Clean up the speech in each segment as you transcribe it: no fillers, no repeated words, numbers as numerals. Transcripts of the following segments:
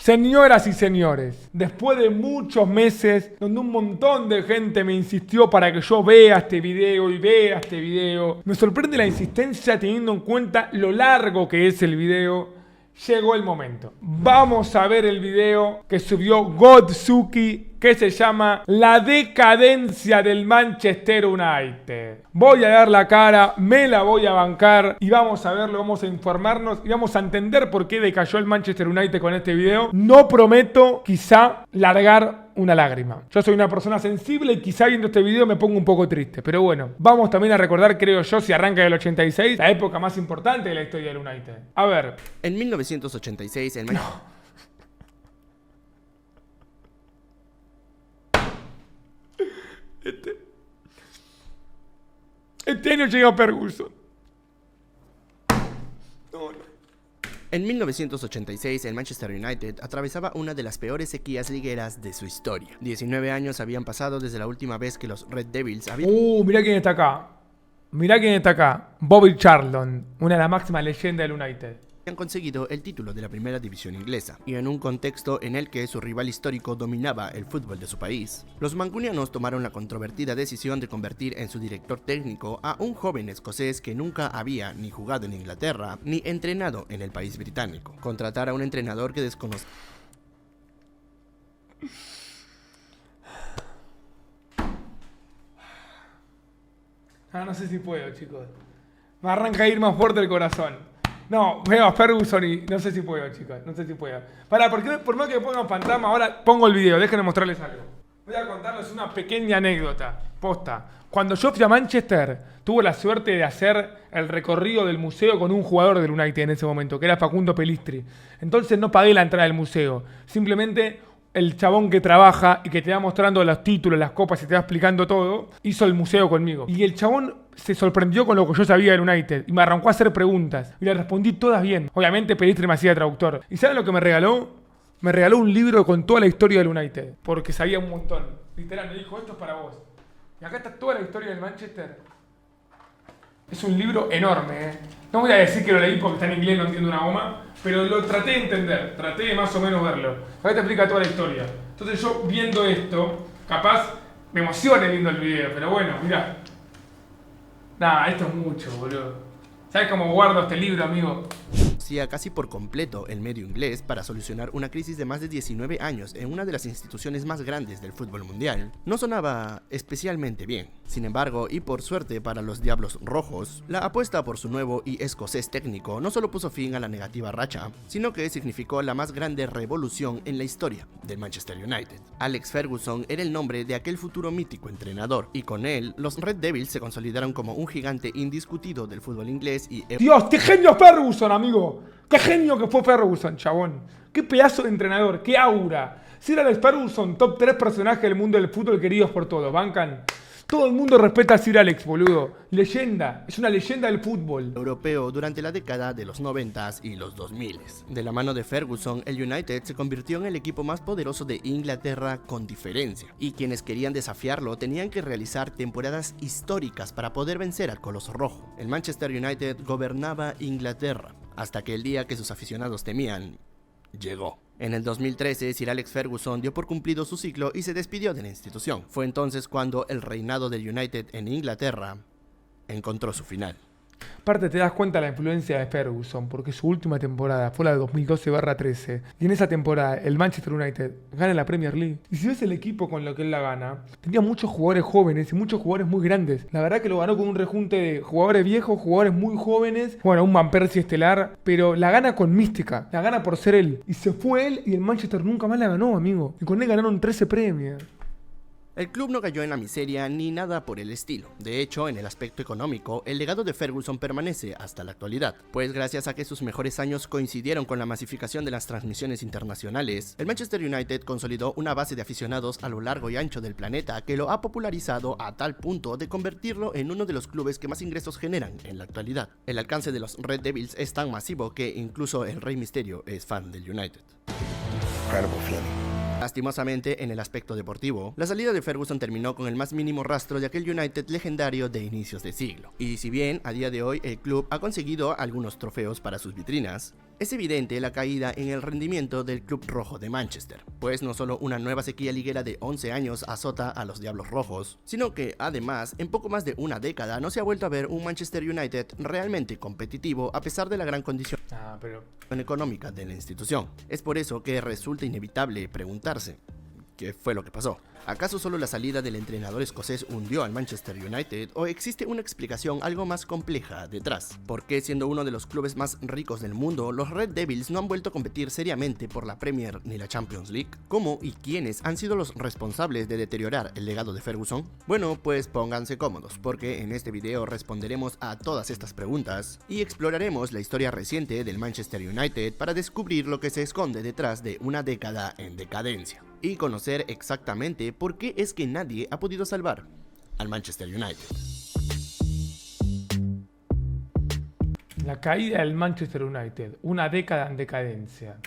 Señoras y señores, después de muchos meses donde un montón de gente me insistió para que yo vea este video y vea este video, me sorprende la insistencia teniendo en cuenta lo largo que es el video. Llegó el momento. Vamos a ver el video que subió Godzuki, que se llama La decadencia del Manchester United. Voy a dar la cara, me la voy a bancar y vamos a verlo, vamos a informarnos y vamos a entender por qué decayó el Manchester United con este video. No prometo quizá largar una lágrima. Yo soy una persona sensible y quizá viendo este video me pongo un poco triste. Pero bueno, vamos también a recordar, creo yo, si arranca del 86, la época más importante de la historia del United. A ver. En 1986 el Manchester... Este año llega Ferguson. En 1986, el Manchester United atravesaba una de las peores sequías ligueras de su historia. 19 años habían pasado desde la última vez que los Red Devils habían... Mirá quién está acá. Mirá quién está acá. Bobby Charlton, una de las máximas leyendas del United. Han conseguido el título de la primera división inglesa, y en un contexto en el que su rival histórico dominaba el fútbol de su país. Los mancunianos tomaron la controvertida decisión de convertir en su director técnico a un joven escocés que nunca había ni jugado en Inglaterra, ni entrenado en el país británico. Contratar a un entrenador que desconocía... No sé si puedo, chicos. Me arranca a ir más fuerte el corazón. No, veo a Ferguson y no sé si puedo, chicos. No sé si puedo. Pará, por más que me pongan fantasma, ahora pongo el video. Déjenme mostrarles algo. Voy a contarles una pequeña anécdota. Posta. Cuando yo fui a Manchester, tuve la suerte de hacer el recorrido del museo con un jugador del United en ese momento, que era Facundo Pelistri. Entonces no pagué la entrada del museo. Simplemente el chabón que trabaja y que te va mostrando los títulos, las copas y te va explicando todo, hizo el museo conmigo. Y el chabón se sorprendió con lo que yo sabía del United y me arrancó a hacer preguntas. Y le respondí todas bien. Obviamente Pelistri me hacía traductor. ¿Y saben lo que me regaló? Me regaló un libro con toda la historia del United. Porque sabía un montón. Literal, me dijo, esto es para vos. Y acá está toda la historia del Manchester. Es un libro enorme, No voy a decir que lo leí porque está en inglés, no entiendo una goma, pero lo traté de entender, traté de más o menos verlo. Acá te explica toda la historia. Entonces yo viendo esto, capaz me emocione viendo el video, pero bueno, mirá. Nah, esto es mucho, boludo. ¿Sabes cómo guardo este libro, amigo? Casi por completo el medio inglés para solucionar una crisis de más de 19 años en una de las instituciones más grandes del fútbol mundial, no sonaba especialmente bien. Sin embargo, y por suerte para los Diablos Rojos, la apuesta por su nuevo y escocés técnico no solo puso fin a la negativa racha, sino que significó la más grande revolución en la historia del Manchester United. Alex Ferguson era el nombre de aquel futuro mítico entrenador, y con él, los Red Devils se consolidaron como un gigante indiscutido del fútbol inglés y... ¡Dios, qué genio Ferguson, amigo! ¡Qué genio que fue Ferguson, chabón! ¡Qué pedazo de entrenador! ¡Qué aura! Sir Alex Ferguson, top 3 personajes del mundo del fútbol queridos por todos. ¿Bancan? Todo el mundo respeta a Sir Alex, boludo. Leyenda. Es una leyenda del fútbol europeo durante la década de los 90s y los 2000s. De la mano de Ferguson, el United se convirtió en el equipo más poderoso de Inglaterra con diferencia. Y quienes querían desafiarlo tenían que realizar temporadas históricas para poder vencer al Coloso Rojo. El Manchester United gobernaba Inglaterra, hasta que el día que sus aficionados temían, llegó. En el 2013, Sir Alex Ferguson dio por cumplido su ciclo y se despidió de la institución. Fue entonces cuando el reinado del United en Inglaterra encontró su final. Aparte te das cuenta de la influencia de Ferguson, porque su última temporada fue la de 2012-13, y en esa temporada el Manchester United gana la Premier League. Y si ves el equipo con lo que él la gana, tenía muchos jugadores jóvenes y muchos jugadores muy grandes. La verdad que lo ganó con un rejunte de jugadores viejos, jugadores muy jóvenes, bueno, un Van Persie estelar, pero la gana con mística, la gana por ser él. Y se fue él y el Manchester nunca más la ganó, amigo. Y con él ganaron 13 premios. El club no cayó en la miseria ni nada por el estilo. De hecho, en el aspecto económico, el legado de Ferguson permanece hasta la actualidad, pues gracias a que sus mejores años coincidieron con la masificación de las transmisiones internacionales, el Manchester United consolidó una base de aficionados a lo largo y ancho del planeta que lo ha popularizado a tal punto de convertirlo en uno de los clubes que más ingresos generan en la actualidad. El alcance de los Red Devils es tan masivo que incluso el Rey Misterio es fan del United. Incredible feeling. Lastimosamente, en el aspecto deportivo, la salida de Ferguson terminó con el más mínimo rastro de aquel United legendario de inicios de siglo. Y si bien a día de hoy el club ha conseguido algunos trofeos para sus vitrinas, es evidente la caída en el rendimiento del club rojo de Manchester, pues no solo una nueva sequía liguera de 11 años azota a los Diablos Rojos, sino que además en poco más de una década no se ha vuelto a ver un Manchester United realmente competitivo a pesar de la gran condición económica de la institución. Es por eso que resulta inevitable preguntarse, ¿qué fue lo que pasó? ¿Acaso solo la salida del entrenador escocés hundió al Manchester United o existe una explicación algo más compleja detrás? ¿Por qué, siendo uno de los clubes más ricos del mundo, los Red Devils no han vuelto a competir seriamente por la Premier ni la Champions League? ¿Cómo y quiénes han sido los responsables de deteriorar el legado de Ferguson? Bueno, pues pónganse cómodos, porque en este video responderemos a todas estas preguntas y exploraremos la historia reciente del Manchester United para descubrir lo que se esconde detrás de una década en decadencia y conocer exactamente por qué es que nadie ha podido salvar al Manchester United. La caída del Manchester United, una década en decadencia.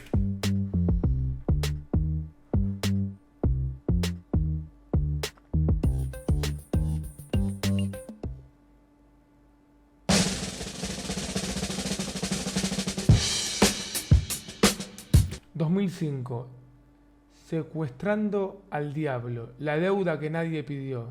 ...2005... Secuestrando al diablo, la deuda que nadie pidió.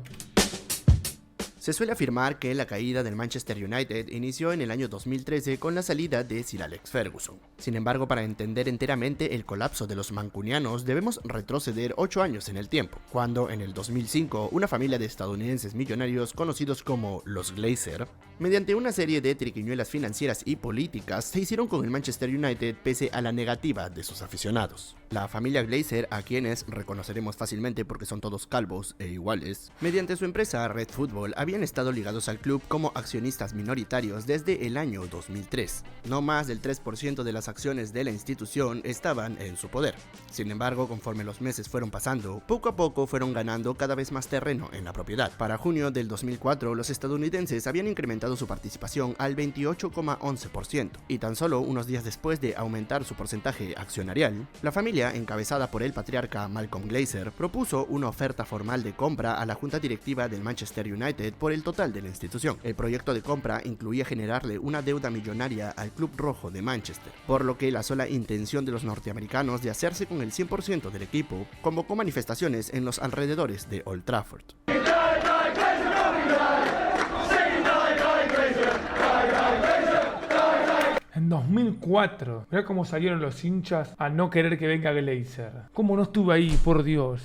Se suele afirmar que la caída del Manchester United inició en el año 2013 con la salida de Sir Alex Ferguson. Sin embargo, para entender enteramente el colapso de los mancunianos, debemos retroceder 8 años en el tiempo, cuando en el 2005 una familia de estadounidenses millonarios conocidos como los Glazer, mediante una serie de triquiñuelas financieras y políticas, se hicieron con el Manchester United pese a la negativa de sus aficionados. La familia Glazer, a quienes reconoceremos fácilmente porque son todos calvos e iguales, mediante su empresa Red Football habían estado ligados al club como accionistas minoritarios desde el año 2003. No más del 3% de las acciones de la institución estaban en su poder. Sin embargo, conforme los meses fueron pasando, poco a poco fueron ganando cada vez más terreno en la propiedad. Para junio del 2004, los estadounidenses habían incrementado su participación al 28,11%, y tan solo unos días después de aumentar su porcentaje accionarial, la familia, encabezada por el patriarca Malcolm Glazer, propuso una oferta formal de compra a la junta directiva del Manchester United por el total de la institución. El proyecto de compra incluía generarle una deuda millonaria al club rojo de Manchester, por lo que la sola intención de los norteamericanos de hacerse con el 100% del equipo convocó manifestaciones en los alrededores de Old Trafford. En 2004, mirá cómo salieron los hinchas a no querer que venga Glazer. ¿Cómo no estuve ahí, por Dios?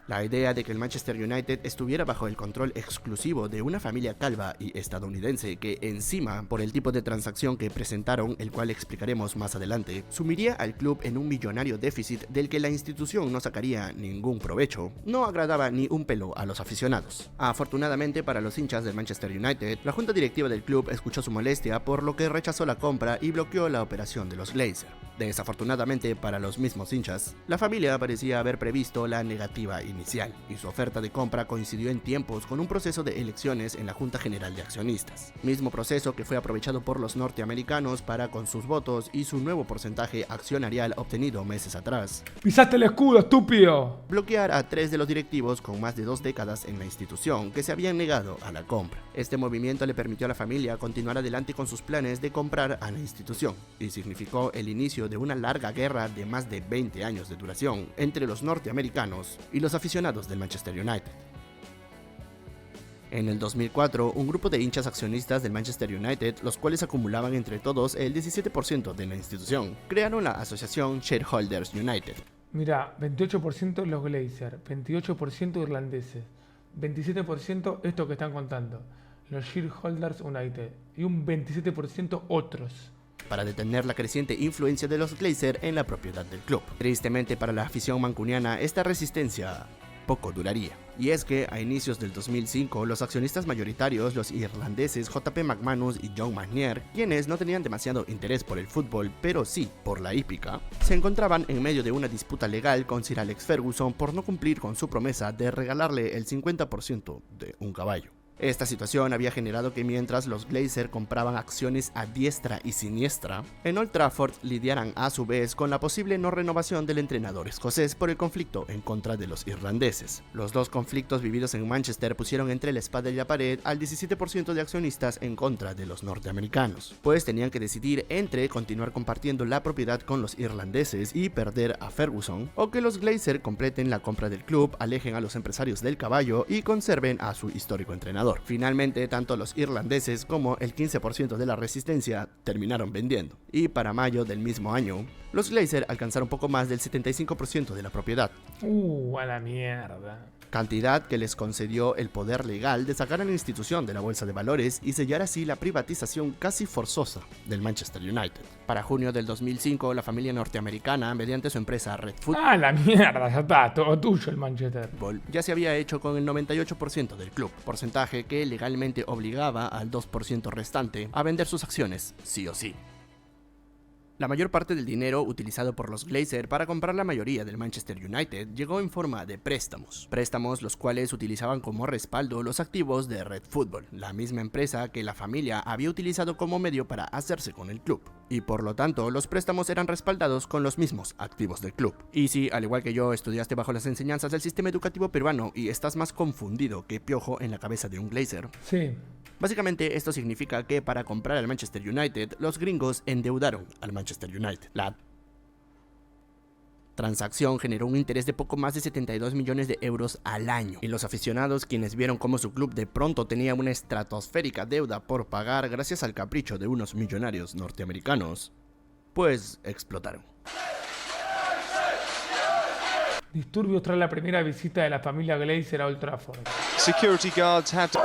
La idea de que el Manchester United estuviera bajo el control exclusivo de una familia calva y estadounidense que encima, por el tipo de transacción que presentaron, el cual explicaremos más adelante, sumiría al club en un millonario déficit del que la institución no sacaría ningún provecho, no agradaba ni un pelo a los aficionados. Afortunadamente para los hinchas del Manchester United, la junta directiva del club escuchó su molestia, por lo que rechazó la compra y bloqueó la operación de los Glazer. Desafortunadamente para los mismos hinchas, la familia parecía haber previsto la negativa inicial, y su oferta de compra coincidió en tiempos con un proceso de elecciones en la Junta General de Accionistas, mismo proceso que fue aprovechado por los norteamericanos para, con sus votos y su nuevo porcentaje accionarial obtenido meses atrás, ¡pisaste el escudo, estúpido!, bloquear a 3 de los directivos con más de 2 décadas en la institución que se habían negado a la compra. Este movimiento le permitió a la familia continuar adelante con sus planes de comprar a la institución, y significó el inicio de una larga guerra de más de 20 años de duración entre los norteamericanos y los aficionados del Manchester United. En el 2004, un grupo de hinchas accionistas del Manchester United, los cuales acumulaban entre todos el 17% de la institución, crearon la asociación Shareholders United. Mirá, 28% los Glazer, 28% irlandeses, 27% esto que están contando, los Shareholders United, y un 27% otros, para detener la creciente influencia de los Glazer en la propiedad del club. Tristemente para la afición mancuniana, esta resistencia poco duraría. Y es que a inicios del 2005, los accionistas mayoritarios, los irlandeses JP McManus y John McNair, quienes no tenían demasiado interés por el fútbol, pero sí por la hípica, se encontraban en medio de una disputa legal con Sir Alex Ferguson por no cumplir con su promesa de regalarle el 50% de un caballo. Esta situación había generado que mientras los Glazers compraban acciones a diestra y siniestra, en Old Trafford lidiaran a su vez con la posible no renovación del entrenador escocés por el conflicto en contra de los irlandeses. Los dos conflictos vividos en Manchester pusieron entre la espada y la pared al 17% de accionistas en contra de los norteamericanos, pues tenían que decidir entre continuar compartiendo la propiedad con los irlandeses y perder a Ferguson, o que los Glazers completen la compra del club, alejen a los empresarios del caballo y conserven a su histórico entrenador. Finalmente, tanto los irlandeses como el 15% de la resistencia terminaron vendiendo, y para mayo del mismo año, los Glazers alcanzaron poco más del 75% de la propiedad. A la mierda. Cantidad que les concedió el poder legal de sacar a la institución de la bolsa de valores y sellar así la privatización casi forzosa del Manchester United. Para junio del 2005, la familia norteamericana, mediante su empresa Red Football, La mierda, ya está, todo tuyo el Manchester. ya se había hecho con el 98% del club, porcentaje que legalmente obligaba al 2% restante a vender sus acciones, sí o sí. La mayor parte del dinero utilizado por los Glazers para comprar la mayoría del Manchester United llegó en forma de préstamos los cuales utilizaban como respaldo los activos de Red Football, la misma empresa que la familia había utilizado como medio para hacerse con el club, y por lo tanto los préstamos eran respaldados con los mismos activos del club. Y si, al igual que yo, estudiaste bajo las enseñanzas del sistema educativo peruano y estás más confundido que piojo en la cabeza de un Glazer, Sí. básicamente esto significa que para comprar al Manchester United, los gringos endeudaron al Manchester United. La transacción generó un interés de poco más de 72 millones de euros al año, y los aficionados, quienes vieron cómo su club de pronto tenía una estratosférica deuda por pagar gracias al capricho de unos millonarios norteamericanos, pues explotaron. Disturbios tras la primera visita de la familia Glazer a Old Trafford. Security guards had to...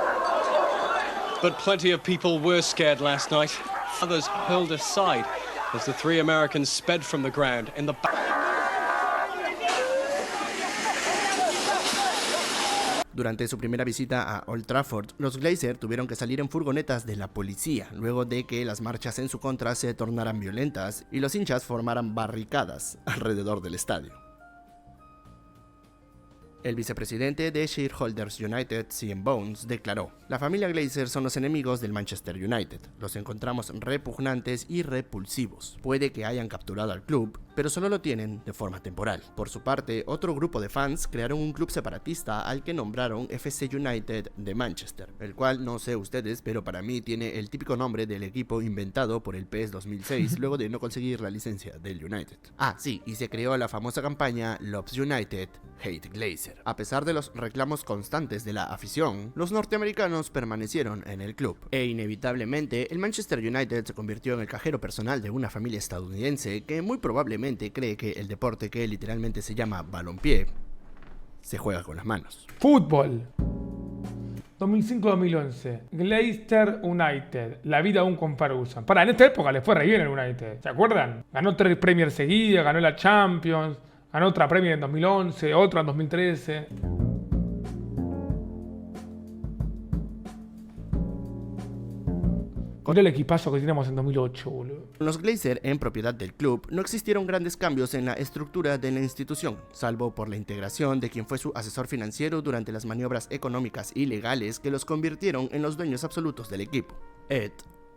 But plenty of people were scared last night. Others hurled aside as the three Americans sped from the ground in the back. Durante su primera visita a Old Trafford, los Glazers tuvieron que salir en furgonetas de la policía, luego de que las marchas en su contra se tornaran violentas y los hinchas formaran barricadas alrededor del estadio. El vicepresidente de Shareholders United, CM Bones, declaró: "La familia Glazer son los enemigos del Manchester United. Los encontramos repugnantes y repulsivos. Puede que hayan capturado al club, pero solo lo tienen de forma temporal". Por su parte, otro grupo de fans crearon un club separatista al que nombraron FC United de Manchester, el cual, no sé ustedes, pero para mí tiene el típico nombre del equipo inventado por el PES 2006 luego de no conseguir la licencia del United. Sí, y se creó la famosa campaña Loves United, Hate Glazer. A pesar de los reclamos constantes de la afición, los norteamericanos permanecieron en el club, e inevitablemente el Manchester United se convirtió en el cajero personal de una familia estadounidense que muy probablemente cree que el deporte, que literalmente se llama balompié, se juega con las manos. Fútbol. 2005-2011. Glazer United. La vida aún con Ferguson. En esta época le fue re bien el United. ¿Se acuerdan? Ganó 3 Premier seguidas, ganó la Champions, ganó otra Premier en 2011, otra en 2013. Con el equipazo que teníamos en 2008, boludo. Con los Glazer en propiedad del club, no existieron grandes cambios en la estructura de la institución, salvo por la integración de quien fue su asesor financiero durante las maniobras económicas ilegales que los convirtieron en los dueños absolutos del equipo, Ed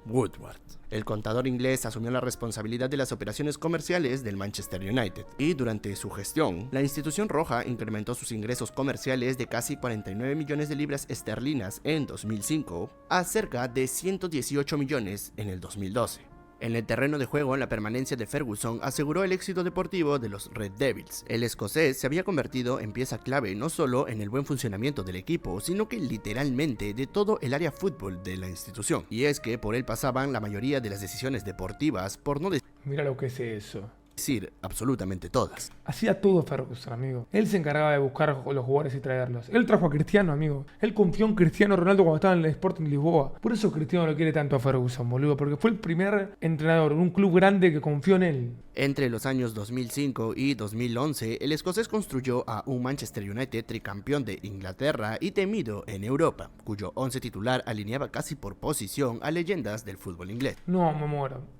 Woodward. El contador inglés asumió la responsabilidad de las operaciones comerciales del Manchester United, y durante su gestión, la institución roja incrementó sus ingresos comerciales de casi 49 millones de libras esterlinas en 2005 a cerca de 118 millones en el 2012. En el terreno de juego, la permanencia de Ferguson aseguró el éxito deportivo de los Red Devils. El escocés se había convertido en pieza clave no solo en el buen funcionamiento del equipo, sino que literalmente de todo el área fútbol de la institución. Y es que por él pasaban la mayoría de las decisiones deportivas, por no Mira lo que es eso. decir absolutamente todas. Hacía todo Ferguson, amigo. Él se encargaba de buscar los jugadores y traerlos. Él trajo a Cristiano, amigo. Él confió en Cristiano Ronaldo cuando estaba en el Sporting Lisboa. Por eso Cristiano lo quiere tanto a Ferguson, boludo. Porque fue el primer entrenador de un club grande que confió en él. Entre los años 2005 y 2011, el escocés construyó a un Manchester United tricampeón de Inglaterra y temido en Europa, cuyo once titular alineaba casi por posición a leyendas del fútbol inglés. No, me muero.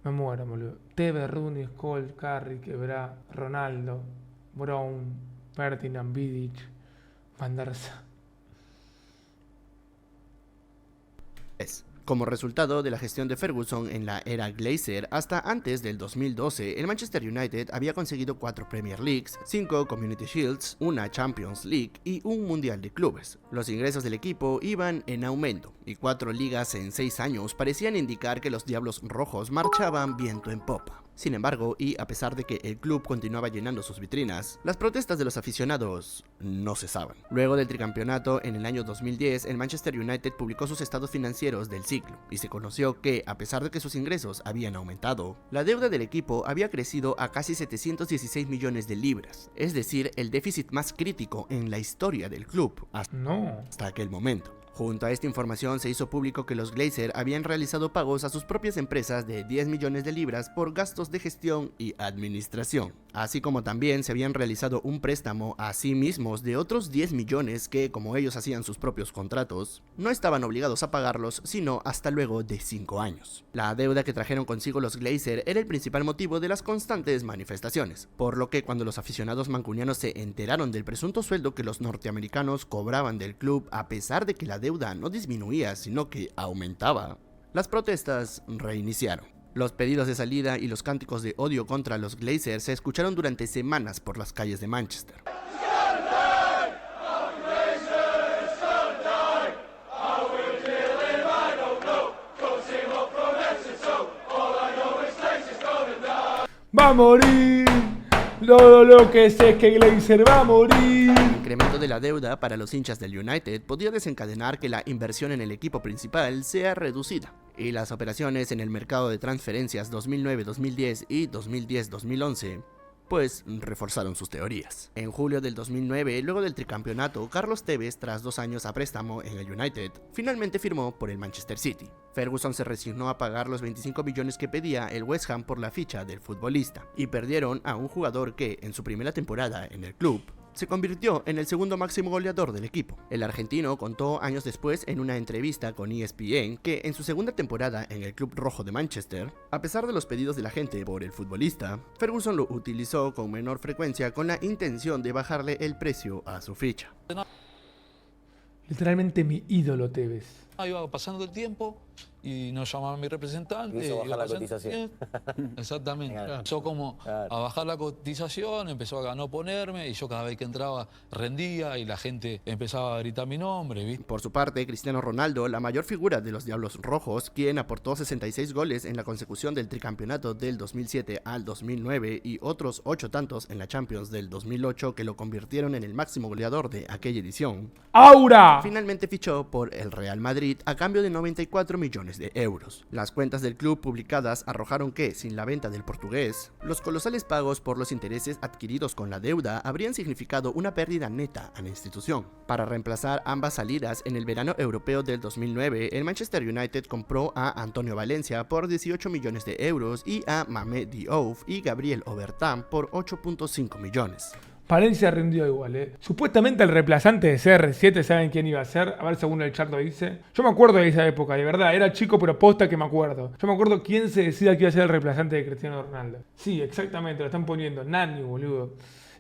Me muero, boludo. Teve, Rooney, Scholes, Carrick, Evra, Ronaldo, Brown, Ferdinand, Vidic, Van der Sar. Como resultado de la gestión de Ferguson en la era Glazer, hasta antes del 2012, el Manchester United había conseguido 4 Premier Leagues, 5 Community Shields, una Champions League y un Mundial de Clubes. Los ingresos del equipo iban en aumento, y 4 ligas en 6 años parecían indicar que los Diablos Rojos marchaban viento en popa. Sin embargo, y a pesar de que el club continuaba llenando sus vitrinas, las protestas de los aficionados no cesaban. Luego del tricampeonato en el año 2010, el Manchester United publicó sus estados financieros del ciclo, y se conoció que, a pesar de que sus ingresos habían aumentado, la deuda del equipo había crecido a casi 716 millones de libras, es decir, el déficit más crítico en la historia del club hasta aquel momento. Junto a esta información se hizo público que los Glazer habían realizado pagos a sus propias empresas de 10 millones de libras por gastos de gestión y administración, así como también se habían realizado un préstamo a sí mismos de otros 10 millones que, como ellos hacían sus propios contratos, no estaban obligados a pagarlos sino hasta luego de 5 años. La deuda que trajeron consigo los Glazer era el principal motivo de las constantes manifestaciones, por lo que cuando los aficionados mancunianos se enteraron del presunto sueldo que los norteamericanos cobraban del club a pesar de que la deuda no disminuía sino que aumentaba, las protestas reiniciaron. Los pedidos de salida y los cánticos de odio contra los Glazer se escucharon durante semanas por las calles de Manchester. ¡Va a morir! Todo lo que sé es que Glazer va a morir. El incremento de la deuda para los hinchas del United podía desencadenar que la inversión en el equipo principal sea reducida, y las operaciones en el mercado de transferencias 2009-2010 y 2010-2011 pues reforzaron sus teorías. En julio del 2009, luego del tricampeonato, Carlos Tevez, tras 2 años a préstamo en el United, finalmente firmó por el Manchester City. Ferguson se resignó a pagar los 25 millones que pedía el West Ham por la ficha del futbolista, y perdieron a un jugador que, en su primera temporada en el club, se convirtió en el segundo máximo goleador del equipo. El argentino contó años después en una entrevista con ESPN que en su segunda temporada en el club rojo de Manchester, a pesar de los pedidos de la gente por el futbolista, Ferguson lo utilizó con menor frecuencia con la intención de bajarle el precio a su ficha. Literalmente mi ídolo Tevez. Iba pasando el tiempo y nos llamaba mi representante. Hizo bajar iba la pasando cotización. Exactamente. Claro. Empezó como Claro. a bajar la cotización, empezó a no ponerme y yo cada vez que entraba rendía y la gente empezaba a gritar mi nombre, ¿viste? Por su parte, Cristiano Ronaldo, la mayor figura de los Diablos Rojos, quien aportó 66 goles en la consecución del tricampeonato del 2007 al 2009 y otros 8 tantos en la Champions del 2008 que lo convirtieron en el máximo goleador de aquella edición, ¡Aura! finalmente fichó por el Real Madrid a cambio de 94 millones de euros. Las cuentas del club publicadas arrojaron que, sin la venta del portugués, los colosales pagos por los intereses adquiridos con la deuda habrían significado una pérdida neta a la institución. Para reemplazar ambas salidas en el verano europeo del 2009, el Manchester United compró a Antonio Valencia por 18 millones de euros y a Mamed Diouf y Gabriel Obertan por 8.5 millones. Palencia rindió igual, Supuestamente el reemplazante de CR7, ¿saben quién iba a ser? A ver, según el chat lo dice. Yo me acuerdo de esa época, de verdad. Era chico, pero posta que me acuerdo. Yo me acuerdo quién se decía que iba a ser el reemplazante de Cristiano Ronaldo. Sí, exactamente, lo están poniendo. Nani, boludo.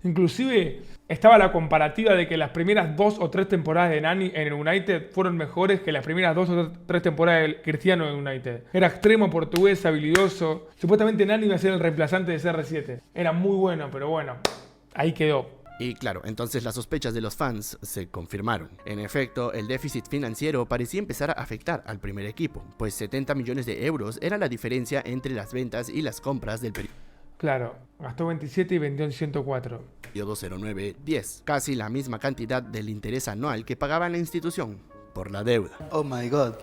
Inclusive estaba la comparativa de que las primeras 2 o 3 temporadas de Nani en el United fueron mejores que las primeras 2 o 3 temporadas de Cristiano en el United. Era extremo, portugués, habilidoso. Supuestamente Nani iba a ser el reemplazante de CR7. Era muy bueno, pero bueno, ahí quedó. Y claro, entonces las sospechas de los fans se confirmaron. En efecto, el déficit financiero parecía empezar a afectar al primer equipo, pues 70 millones de euros era la diferencia entre las ventas y las compras del Claro, gastó 27 y vendió en 104. periodo 09-10, casi la misma cantidad del interés anual que pagaba la institución por la deuda. Oh my god.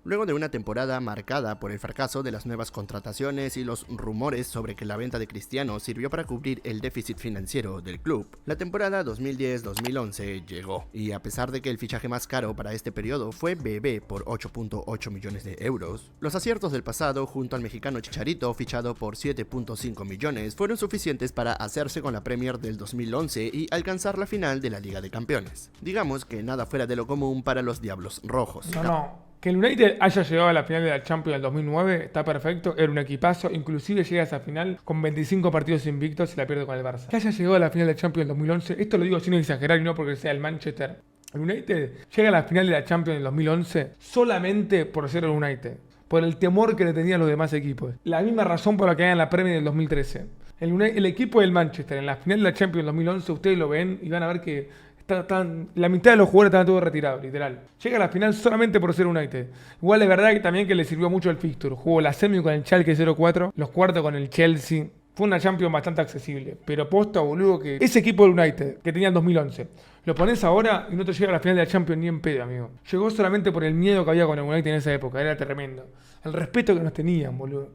Luego de una temporada marcada por el fracaso de las nuevas contrataciones y los rumores sobre que la venta de Cristiano sirvió para cubrir el déficit financiero del club, la temporada 2010-2011 llegó, y a pesar de que el fichaje más caro para este periodo fue BB por 8.8 millones de euros, los aciertos del pasado junto al mexicano Chicharito fichado por 7.5 millones fueron suficientes para hacerse con la Premier del 2011 y alcanzar la final de la Liga de Campeones. Digamos que nada fuera de lo común para los Diablos Rojos. No. Que el United haya llegado a la final de la Champions del 2009 está perfecto, era un equipazo, inclusive llega a esa final con 25 partidos invictos y la pierde con el Barça. Que haya llegado a la final de la Champions del 2011, esto lo digo sin exagerar y no porque sea el Manchester. El United llega a la final de la Champions del 2011 solamente por ser el United, por el temor que le tenían los demás equipos. La misma razón por la que ganan la Premier del 2013. El equipo del Manchester en la final de la Champions del 2011, ustedes lo ven y van a ver que la mitad de los jugadores están todos retirados, literal. Llega a la final solamente por ser United. Igual es verdad que también que le sirvió mucho el fixture. Jugó la semi con el Schalke 04, los cuartos con el Chelsea. Fue una Champions bastante accesible. Pero posta, boludo, que ese equipo del United que tenía en 2011, lo pones ahora y no te llega a la final de la Champions ni en pedo, amigo. Llegó solamente por el miedo que había con el United en esa época. Era tremendo. El respeto que nos tenían, boludo.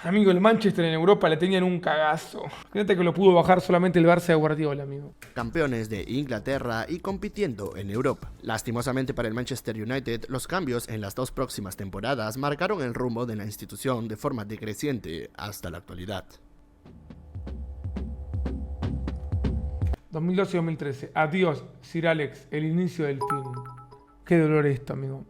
Amigo, el Manchester en Europa le tenían un cagazo. Fíjate que lo pudo bajar solamente el Barça de Guardiola, amigo. Campeones de Inglaterra y compitiendo en Europa. Lastimosamente para el Manchester United, los cambios en las dos próximas temporadas marcaron el rumbo de la institución de forma decreciente hasta la actualidad. 2012-2013. Adiós, Sir Alex, el inicio del fin. Qué dolor esto, amigo.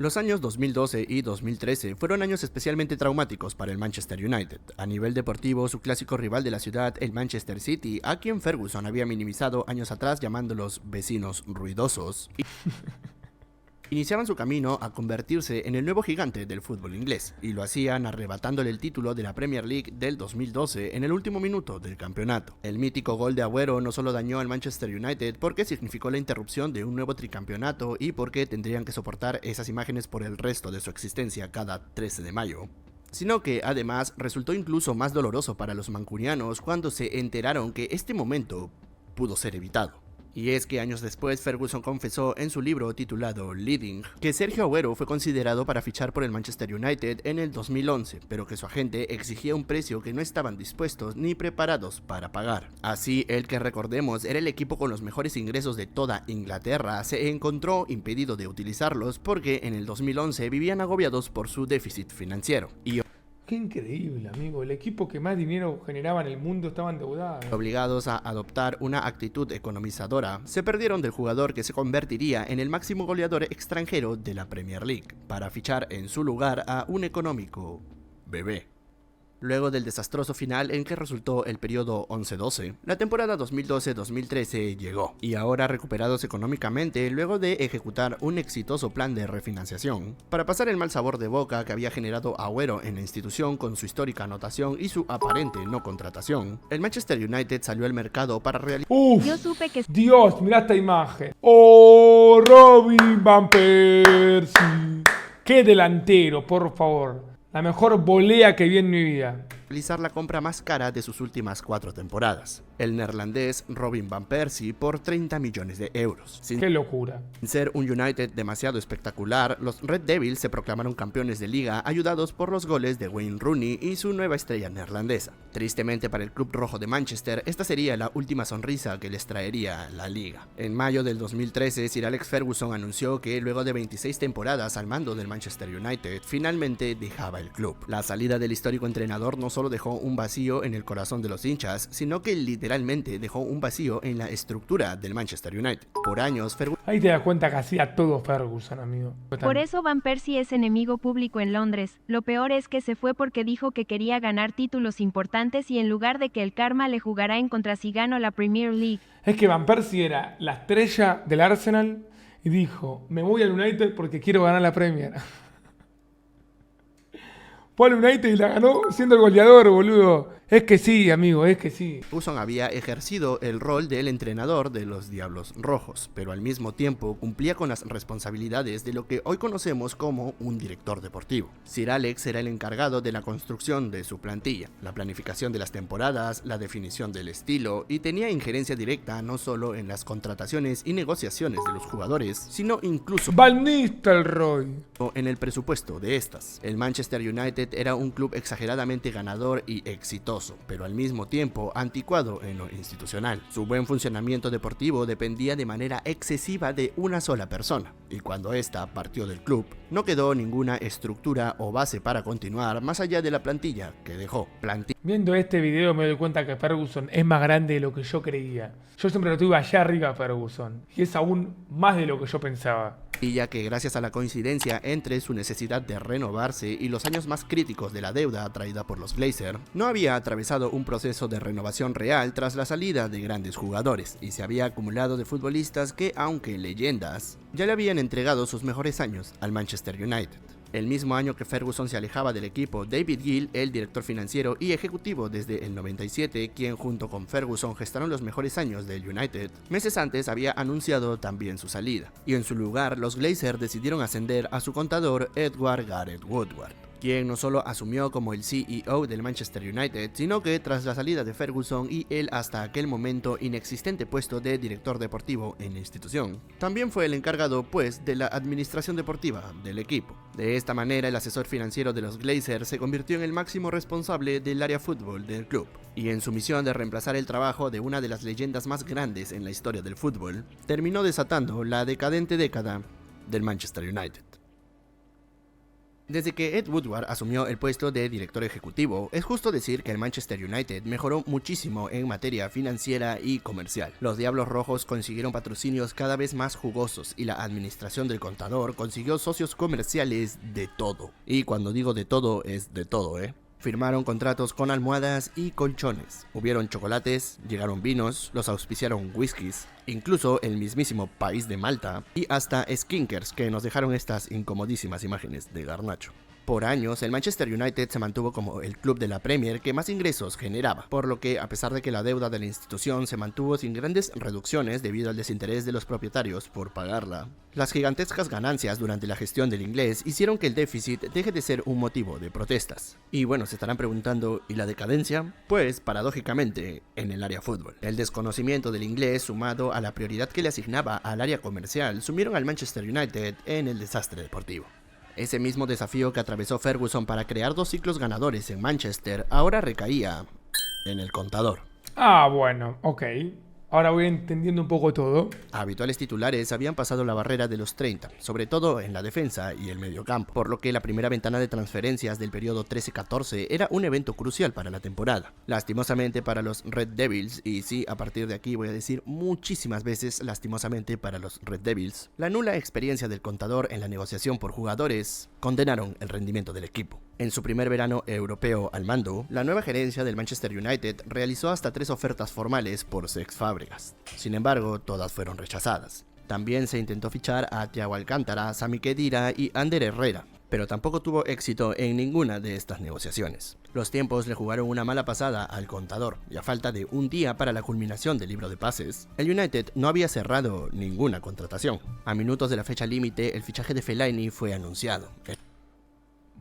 Los años 2012 y 2013 fueron años especialmente traumáticos para el Manchester United. A nivel deportivo, su clásico rival de la ciudad, el Manchester City, a quien Ferguson había minimizado años atrás llamándolos vecinos ruidosos, iniciaban su camino a convertirse en el nuevo gigante del fútbol inglés, y lo hacían arrebatándole el título de la Premier League del 2012 en el último minuto del campeonato. El mítico gol de Agüero no solo dañó al Manchester United porque significó la interrupción de un nuevo tricampeonato y porque tendrían que soportar esas imágenes por el resto de su existencia cada 13 de mayo, sino que además resultó incluso más doloroso para los mancunianos cuando se enteraron que este momento pudo ser evitado. Y es que años después Ferguson confesó en su libro titulado Leading que Sergio Agüero fue considerado para fichar por el Manchester United en el 2011, pero que su agente exigía un precio que no estaban dispuestos ni preparados para pagar. Así, el que recordemos era el equipo con los mejores ingresos de toda Inglaterra se encontró impedido de utilizarlos porque en el 2011 vivían agobiados por su déficit financiero. Y Qué increíble, amigo. El equipo que más dinero generaba en el mundo estaba endeudado. obligados a adoptar una actitud economizadora, se perdieron del jugador que se convertiría en el máximo goleador extranjero de la Premier League, para fichar en su lugar a un económico bebé. Luego del desastroso final en que resultó el periodo 11-12, la temporada 2012-2013 llegó, y ahora recuperados económicamente luego de ejecutar un exitoso plan de refinanciación, para pasar el mal sabor de boca que había generado Agüero en la institución con su histórica anotación y su aparente no contratación, el Manchester United salió al mercado para realizar Uf, Yo supe que Dios, mirá esta imagen. ¡Oh, Robin Van Persie! ¡Qué delantero, por favor! La mejor volea que vi en mi vida. la compra más cara de sus últimas 4 temporadas, el neerlandés Robin Van Persie por 30 millones de euros. Sin ¡Qué locura! ser un United demasiado espectacular, los Red Devils se proclamaron campeones de liga ayudados por los goles de Wayne Rooney y su nueva estrella neerlandesa. Tristemente para el club rojo de Manchester, esta sería la última sonrisa que les traería la liga. En mayo del 2013, Sir Alex Ferguson anunció que luego de 26 temporadas al mando del Manchester United, finalmente dejaba el club. La salida del histórico entrenador no solo dejó un vacío en el corazón de los hinchas, sino que literalmente dejó un vacío en la estructura del Manchester United. Por años, Ferguson Ahí te das cuenta que hacía todo Ferguson, amigo. por eso Van Persie es enemigo público en Londres. Lo peor es que se fue porque dijo que quería ganar títulos importantes y en lugar de que el karma le jugará en contra si ganó la Premier League. Es que Van Persie era la estrella del Arsenal y dijo, me voy al United porque quiero ganar la Premier. Fue al United y la ganó siendo el goleador, boludo. Es que sí, amigo, es que sí. Ferguson había ejercido el rol del entrenador de los Diablos Rojos, pero al mismo tiempo cumplía con las responsabilidades de lo que hoy conocemos como un director deportivo. Sir Alex era el encargado de la construcción de su plantilla, la planificación de las temporadas, la definición del estilo, y tenía injerencia directa no solo en las contrataciones y negociaciones de los jugadores, sino incluso Van Nistelrooy. en el presupuesto de estas. El Manchester United era un club exageradamente ganador y exitoso, pero al mismo tiempo anticuado en lo institucional. Su buen funcionamiento deportivo dependía de manera excesiva de una sola persona, y cuando ésta partió del club, no quedó ninguna estructura o base para continuar más allá de la plantilla que dejó. Viendo este video me doy cuenta que Ferguson es más grande de lo que yo creía. Yo siempre lo tuve allá arriba, Ferguson, y es aún más de lo que yo pensaba. Y ya que gracias a la coincidencia entre su necesidad de renovarse y los años más críticos de la deuda traída por los Glazers, no había atravesado un proceso de renovación real tras la salida de grandes jugadores, y se había acumulado de futbolistas que, aunque leyendas, ya le habían entregado sus mejores años al Manchester United. El mismo año que Ferguson se alejaba del equipo, David Gill, el director financiero y ejecutivo desde el 97, quien junto con Ferguson gestaron los mejores años del United, meses antes había anunciado también su salida, y en su lugar los Glazers decidieron ascender a su contador Edward Gareth Woodward, quien no solo asumió como el CEO del Manchester United, sino que tras la salida de Ferguson y el hasta aquel momento inexistente puesto de director deportivo en la institución, también fue el encargado pues de la administración deportiva del equipo. De esta manera el asesor financiero de los Glazers se convirtió en el máximo responsable del área fútbol del club, y en su misión de reemplazar el trabajo de una de las leyendas más grandes en la historia del fútbol, terminó desatando la decadente década del Manchester United. Desde que Ed Woodward asumió el puesto de director ejecutivo, es justo decir que el Manchester United mejoró muchísimo en materia financiera y comercial. Los Diablos Rojos consiguieron patrocinios cada vez más jugosos y la administración del contador consiguió socios comerciales de todo. Y cuando digo de todo, es de todo, Firmaron contratos con almohadas y colchones. Hubieron chocolates, llegaron vinos, los auspiciaron whiskies, incluso el mismísimo país de Malta y hasta skinkers que nos dejaron estas incomodísimas imágenes de Garnacho. Por años, el Manchester United se mantuvo como el club de la Premier que más ingresos generaba, por lo que, a pesar de que la deuda de la institución se mantuvo sin grandes reducciones debido al desinterés de los propietarios por pagarla, las gigantescas ganancias durante la gestión del inglés hicieron que el déficit deje de ser un motivo de protestas. Y bueno, se estarán preguntando, ¿y la decadencia? Pues, paradójicamente, en el área fútbol. El desconocimiento del inglés, sumado a la prioridad que le asignaba al área comercial, sumieron al Manchester United en el desastre deportivo. Ese mismo desafío que atravesó Ferguson para crear 2 ciclos ganadores en Manchester ahora recaía en el contador. Ah, bueno, ok. Ahora voy entendiendo un poco todo. Habituales titulares habían pasado la barrera de los 30, sobre todo en la defensa y el mediocampo, por lo que la primera ventana de transferencias del periodo 13-14 era un evento crucial para la temporada. Lastimosamente para los Red Devils, y sí, a partir de aquí voy a decir muchísimas veces lastimosamente para los Red Devils, la nula experiencia del contador en la negociación por jugadores condenaron el rendimiento del equipo. En su primer verano europeo al mando, la nueva gerencia del Manchester United realizó hasta 3 ofertas formales por Cesc Fábregas. Sin embargo, todas fueron rechazadas. También se intentó fichar a Thiago Alcántara, Sami Khedira y Ander Herrera, pero tampoco tuvo éxito en ninguna de estas negociaciones. Los tiempos le jugaron una mala pasada al contador, y a falta de un día para la culminación del libro de pases, el United no había cerrado ninguna contratación. A minutos de la fecha límite, el fichaje de Fellaini fue anunciado.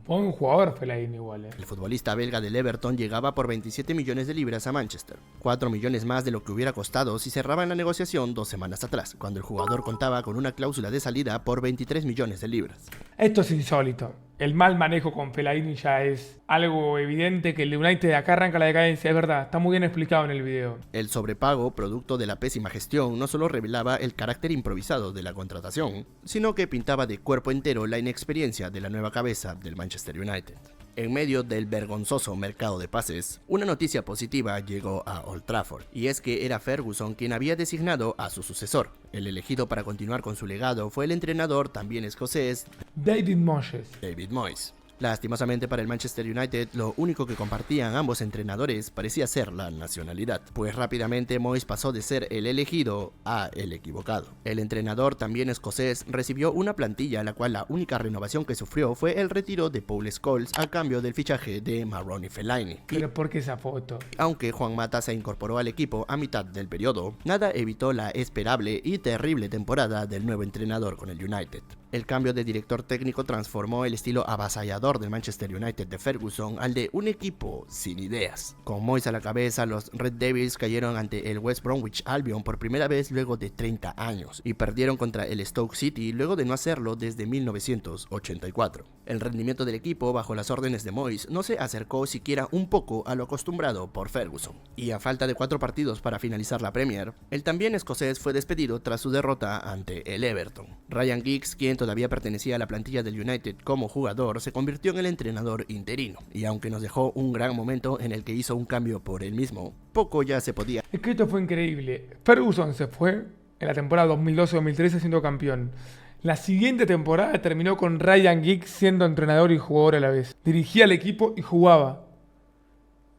Buen jugador Fellaini igual, El futbolista belga del Everton llegaba por 27 millones de libras a Manchester, 4 millones más de lo que hubiera costado si cerraban la negociación 2 semanas atrás, cuando el jugador contaba con una cláusula de salida por 23 millones de libras. Esto es insólito. El mal manejo con Fellaini ya es algo evidente, que el United de acá arranca la decadencia, es verdad, está muy bien explicado en el video. El sobrepago, producto de la pésima gestión, no solo revelaba el carácter improvisado de la contratación, sino que pintaba de cuerpo entero la inexperiencia de la nueva cabeza del Manchester United. En medio del vergonzoso mercado de pases, una noticia positiva llegó a Old Trafford, y es que era Ferguson quien había designado a su sucesor. El elegido para continuar con su legado fue el entrenador, también escocés, David Moyes. David Moyes. Lastimosamente para el Manchester United, lo único que compartían ambos entrenadores parecía ser la nacionalidad, pues rápidamente Moyes pasó de ser el elegido a el equivocado. El entrenador, también escocés, recibió una plantilla la cual la única renovación que sufrió fue el retiro de Paul Scholes a cambio del fichaje de Marouane Fellaini. ¿Pero por qué esa foto? Aunque Juan Mata se incorporó al equipo a mitad del periodo, nada evitó la esperable y terrible temporada del nuevo entrenador con el United. El cambio de director técnico transformó el estilo avasallador del Manchester United de Ferguson al de un equipo sin ideas. Con Moyes a la cabeza, los Red Devils cayeron ante el West Bromwich Albion por primera vez luego de 30 años y perdieron contra el Stoke City luego de no hacerlo desde 1984. El rendimiento del equipo bajo las órdenes de Moyes no se acercó siquiera un poco a lo acostumbrado por Ferguson. Y a falta de 4 partidos para finalizar la Premier, el también escocés fue despedido tras su derrota ante el Everton. Ryan Giggs, quien todavía pertenecía a la plantilla del United como jugador, se convirtió en el entrenador interino, y aunque nos dejó un gran momento en el que hizo un cambio por él mismo, poco ya se podía. Es que esto fue increíble. Ferguson se fue en la temporada 2012-2013 siendo campeón. La siguiente temporada terminó con Ryan Giggs siendo entrenador y jugador a la vez. Dirigía al equipo y jugaba.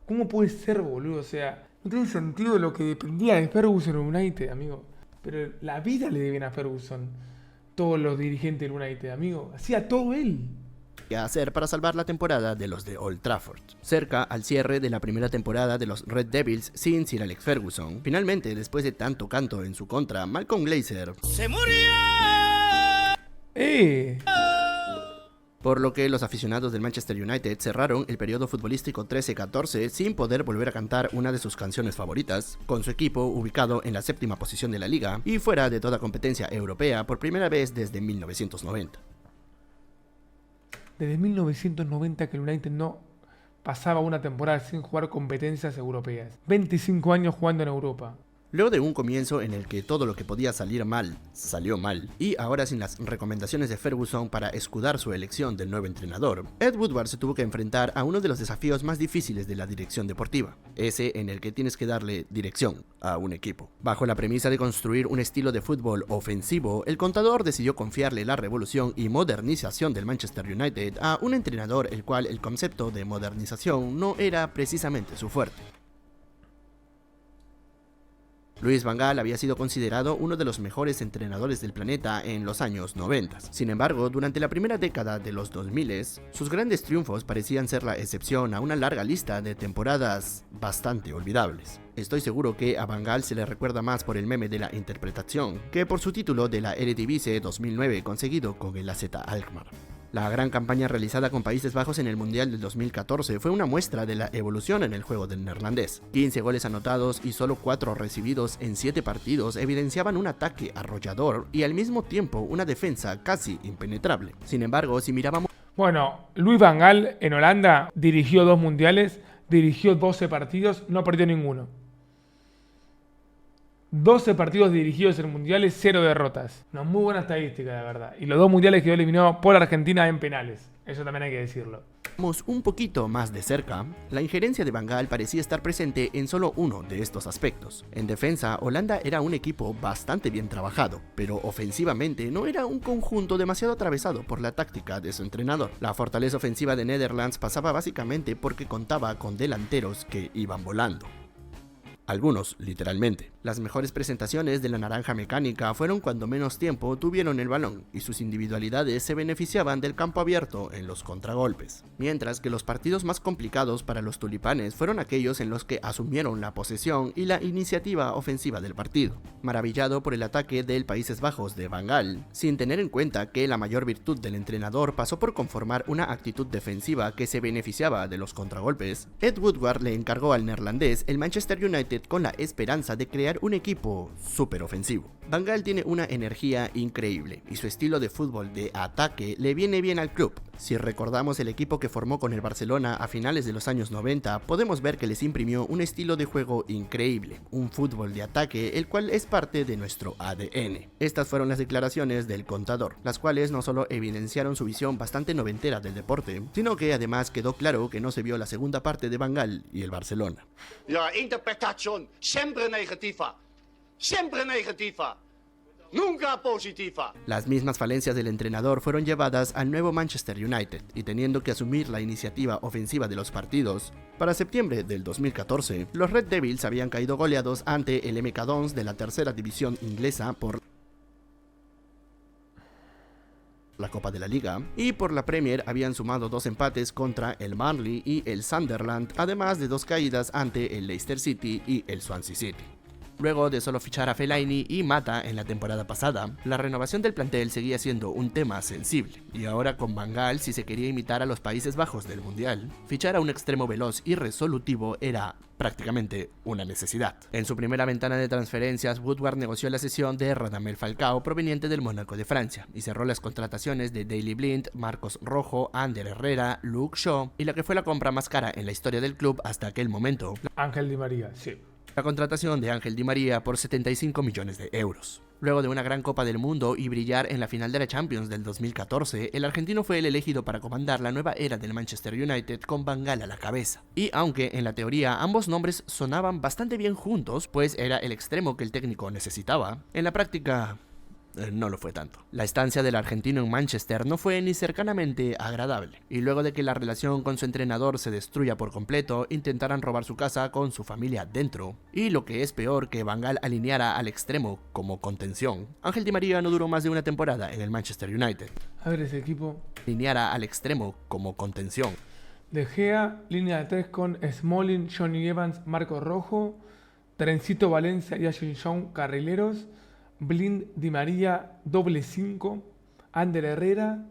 ¿Cómo puede ser, boludo? O sea, no tiene sentido lo que dependía de Ferguson United, amigo. Pero la vida le deben a Ferguson todos los dirigentes del United, amigo. Hacía todo él. ¿Qué hacer para salvar la temporada de los de Old Trafford? Cerca al cierre de la primera temporada de los Red Devils sin Sir Alex Ferguson, finalmente, después de tanto canto en su contra, Malcolm Glazer ¡Se murió! Por lo que los aficionados del Manchester United cerraron el periodo futbolístico 13-14 sin poder volver a cantar una de sus canciones favoritas, con su equipo ubicado en la 7ª posición de la liga y fuera de toda competencia europea por primera vez desde 1990. Desde 1990 que el United no pasaba una temporada sin jugar competencias europeas. 25 años jugando en Europa. Luego de un comienzo en el que todo lo que podía salir mal, salió mal, y ahora sin las recomendaciones de Ferguson para escudar su elección del nuevo entrenador, Ed Woodward se tuvo que enfrentar a uno de los desafíos más difíciles de la dirección deportiva, ese en el que tienes que darle dirección a un equipo. Bajo la premisa de construir un estilo de fútbol ofensivo, el contador decidió confiarle la revolución y modernización del Manchester United a un entrenador el cual el concepto de modernización no era precisamente su fuerte. Louis van Gaal había sido considerado uno de los mejores entrenadores del planeta en los años 90. Sin embargo, durante la primera década de los 2000, sus grandes triunfos parecían ser la excepción a una larga lista de temporadas bastante olvidables. Estoy seguro que a Van Gaal se le recuerda más por el meme de la interpretación que por su título de la Eredivisie 2009 conseguido con el AZ Alkmaar. La gran campaña realizada con Países Bajos en el Mundial del 2014 fue una muestra de la evolución en el juego del neerlandés. 15 goles anotados y solo 4 recibidos en 7 partidos evidenciaban un ataque arrollador y al mismo tiempo una defensa casi impenetrable. Sin embargo, si mirábamos... Bueno, Louis van Gaal en Holanda dirigió 2 mundiales, dirigió 12 partidos, no perdió ninguno. 12 partidos dirigidos en mundiales, 0 derrotas. Una muy buena estadística, la verdad. Y los 2 mundiales quedó eliminado por Argentina en penales. Eso también hay que decirlo. Un poquito más de cerca, la injerencia de Van Gaal parecía estar presente en solo uno de estos aspectos. En defensa, Holanda era un equipo bastante bien trabajado, pero ofensivamente no era un conjunto demasiado atravesado por la táctica de su entrenador. La fortaleza ofensiva de Netherlands pasaba básicamente porque contaba con delanteros que iban volando. Algunos, literalmente. Las mejores presentaciones de la naranja mecánica fueron cuando menos tiempo tuvieron el balón y sus individualidades se beneficiaban del campo abierto en los contragolpes. Mientras que los partidos más complicados para los tulipanes fueron aquellos en los que asumieron la posesión y la iniciativa ofensiva del partido. Maravillado por el ataque del Países Bajos de Van Gaal, sin tener en cuenta que la mayor virtud del entrenador pasó por conformar una actitud defensiva que se beneficiaba de los contragolpes, Ed Woodward le encargó al neerlandés el Manchester United con la esperanza de crear un equipo súper ofensivo. Van Gaal tiene una energía increíble y su estilo de fútbol de ataque le viene bien al club. Si recordamos el equipo que formó con el Barcelona a finales de los años 90, podemos ver que les imprimió un estilo de juego increíble, un fútbol de ataque el cual es parte de nuestro ADN. Estas fueron las declaraciones del contador, las cuales no solo evidenciaron su visión bastante noventera del deporte, sino que además quedó claro que no se vio la segunda parte de Van Gaal y el Barcelona. Ja, interpretación siempre negativa. Siempre negativa. Nunca positiva. Las mismas falencias del entrenador fueron llevadas al nuevo Manchester United y teniendo que asumir la iniciativa ofensiva de los partidos, para septiembre del 2014, los Red Devils habían caído goleados ante el MK Dons de la tercera división inglesa por la Copa de la Liga, y por la Premier habían sumado 2 empates contra el Burnley y el Sunderland, además de 2 caídas ante el Leicester City y el Swansea City. Luego de solo fichar a Fellaini y Mata en la temporada pasada, la renovación del plantel seguía siendo un tema sensible, y ahora con Van Gaal, si se quería imitar a los Países Bajos del Mundial, fichar a un extremo veloz y resolutivo era prácticamente una necesidad. En su primera ventana de transferencias, Woodward negoció la cesión de Radamel Falcao proveniente del Mónaco de Francia y cerró las contrataciones de Daley Blind, Marcos Rojo, Ander Herrera, Luke Shaw y la que fue la compra más cara en la historia del club hasta aquel momento, Ángel Di María, sí. La contratación de Ángel Di María por 75 millones de euros. Luego de una gran Copa del Mundo y brillar en la final de la Champions del 2014, el argentino fue el elegido para comandar la nueva era del Manchester United con Van Gaal a la cabeza. Y aunque en la teoría ambos nombres sonaban bastante bien juntos, pues era el extremo que el técnico necesitaba, en la práctica no lo fue tanto. La estancia del argentino en Manchester no fue ni cercanamente agradable, y luego de que la relación con su entrenador se destruya por completo, intentaran robar su casa con su familia dentro, y lo que es peor, que Van Gaal alineara al extremo como contención. Ángel Di María no duró más de una temporada en el Manchester United. A ver ese equipo. Alineara al extremo como contención. De Gea, línea de 3 con Smalling, Johnny Evans, Marco Rojo, Trencito Valencia y Ashley Young, carrileros, Blind, Di María, doble 5, Ander Herrera,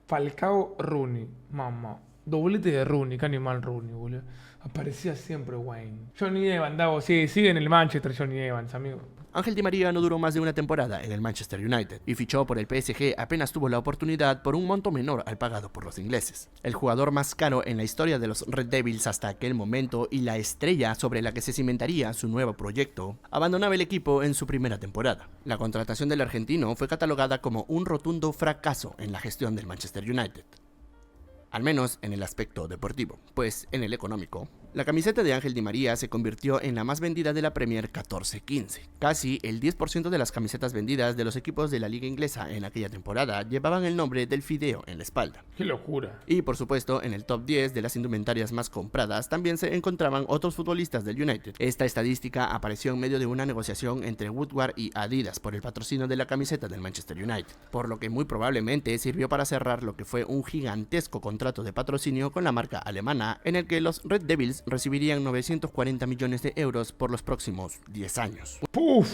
Falcao, Rooney. Mamá, doblete de Rooney, qué animal Rooney, boludo. Aparecía siempre Wayne. Johnny Evans, Davo, sí, sigue en el Manchester Johnny Evans, amigo. Ángel Di María no duró más de una temporada en el Manchester United y fichó por el PSG apenas tuvo la oportunidad por un monto menor al pagado por los ingleses. El jugador más caro en la historia de los Red Devils hasta aquel momento y la estrella sobre la que se cimentaría su nuevo proyecto, abandonaba el equipo en su primera temporada. La contratación del argentino fue catalogada como un rotundo fracaso en la gestión del Manchester United. Al menos en el aspecto deportivo, pues en el económico, la camiseta de Ángel Di María se convirtió en la más vendida de la Premier 14-15. Casi el 10% de las camisetas vendidas de los equipos de la liga inglesa en aquella temporada llevaban el nombre del fideo en la espalda. ¡Qué locura! Y por supuesto, en el top 10 de las indumentarias más compradas también se encontraban otros futbolistas del United. Esta estadística apareció en medio de una negociación entre Woodward y Adidas por el patrocinio de la camiseta del Manchester United, por lo que muy probablemente sirvió para cerrar lo que fue un gigantesco contrato de patrocinio con la marca alemana, en el que los Red Devils recibirían 940 millones de euros por los próximos 10 años. ¡Puf!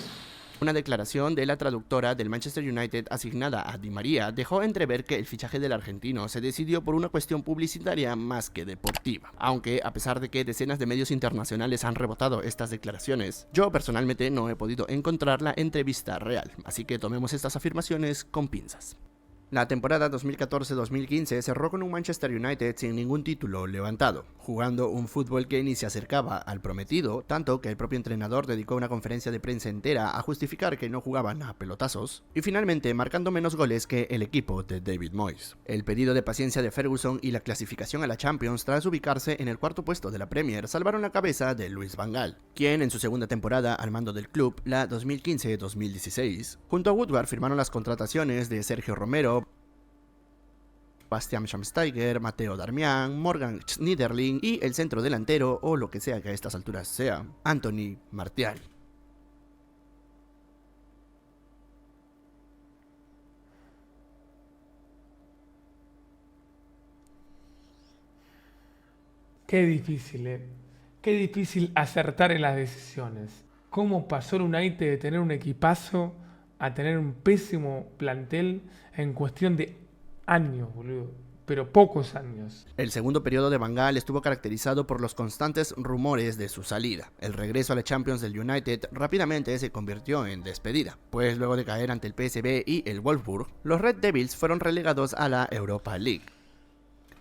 Una declaración de la traductora del Manchester United asignada a Di María dejó entrever que el fichaje del argentino se decidió por una cuestión publicitaria más que deportiva. Aunque, a pesar de que decenas de medios internacionales han rebotado estas declaraciones, yo personalmente no he podido encontrar la entrevista real, así que tomemos estas afirmaciones con pinzas. La temporada 2014-2015 cerró con un Manchester United sin ningún título levantado, jugando un fútbol que ni se acercaba al prometido, tanto que el propio entrenador dedicó una conferencia de prensa entera a justificar que no jugaban a pelotazos, y finalmente marcando menos goles que el equipo de David Moyes. El pedido de paciencia de Ferguson y la clasificación a la Champions tras ubicarse en el cuarto puesto de la Premier salvaron la cabeza de Louis van Gaal, quien en su segunda temporada al mando del club, la 2015-2016, junto a Woodward firmaron las contrataciones de Sergio Romero, Bastian Schweinsteiger, Matteo Darmian, Morgan Schneiderlin y el centro delantero, o lo que sea que a estas alturas sea, Anthony Martial. Qué difícil, Qué difícil acertar en las decisiones. ¿Cómo pasó el United de tener un equipazo a tener un pésimo plantel en cuestión de años, boludo? Pero pocos años. El segundo periodo de Van Gaal estuvo caracterizado por los constantes rumores de su salida. El regreso a la Champions del United rápidamente se convirtió en despedida, pues luego de caer ante el PSV y el Wolfsburg, los Red Devils fueron relegados a la Europa League,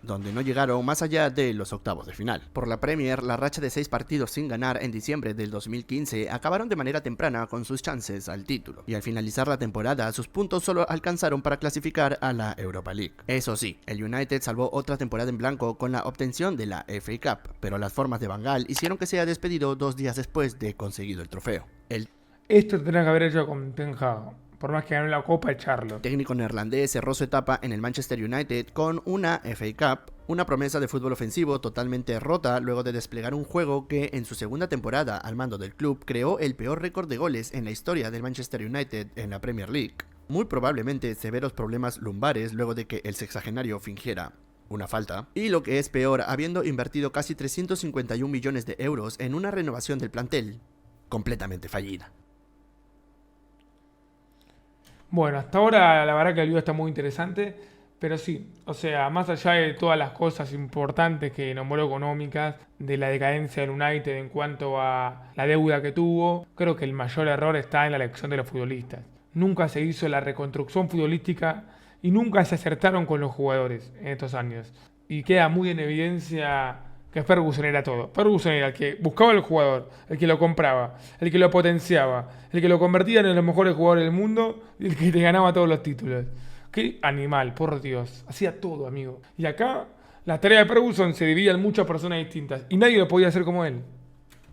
donde no llegaron más allá de los octavos de final. Por la Premier, la racha de 6 partidos sin ganar en diciembre del 2015 acabaron de manera temprana con sus chances al título, y al finalizar la temporada, sus puntos solo alcanzaron para clasificar a la Europa League. Eso sí, el United salvó otra temporada en blanco con la obtención de la FA Cup, pero las formas de Van Gaal hicieron que sea despedido 2 días después de conseguido el trofeo. Esto tendría que haber hecho con Ten Hag. Por más que ganó la Copa, echarlo. El técnico neerlandés cerró su etapa en el Manchester United con una FA Cup, una promesa de fútbol ofensivo totalmente rota luego de desplegar un juego que en su segunda temporada al mando del club creó el peor récord de goles en la historia del Manchester United en la Premier League. Muy probablemente severos problemas lumbares luego de que el sexagenario fingiera una falta, y lo que es peor, habiendo invertido casi 351 millones de euros en una renovación del plantel completamente fallida. Bueno, hasta ahora la verdad que el video está muy interesante, pero sí, o sea, más allá de todas las cosas importantes que nombró económicas, de la decadencia del United en cuanto a la deuda que tuvo, creo que el mayor error está en la elección de los futbolistas. Nunca se hizo la reconstrucción futbolística y nunca se acertaron con los jugadores en estos años. Y queda muy en evidencia que Ferguson era todo. Ferguson era el que buscaba al jugador, el que lo compraba, el que lo potenciaba, el que lo convertía en los mejores jugadores del mundo y el que te ganaba todos los títulos. Qué animal, por Dios. Hacía todo, amigo. Y acá, la tarea de Ferguson se dividía en muchas personas distintas y nadie lo podía hacer como él.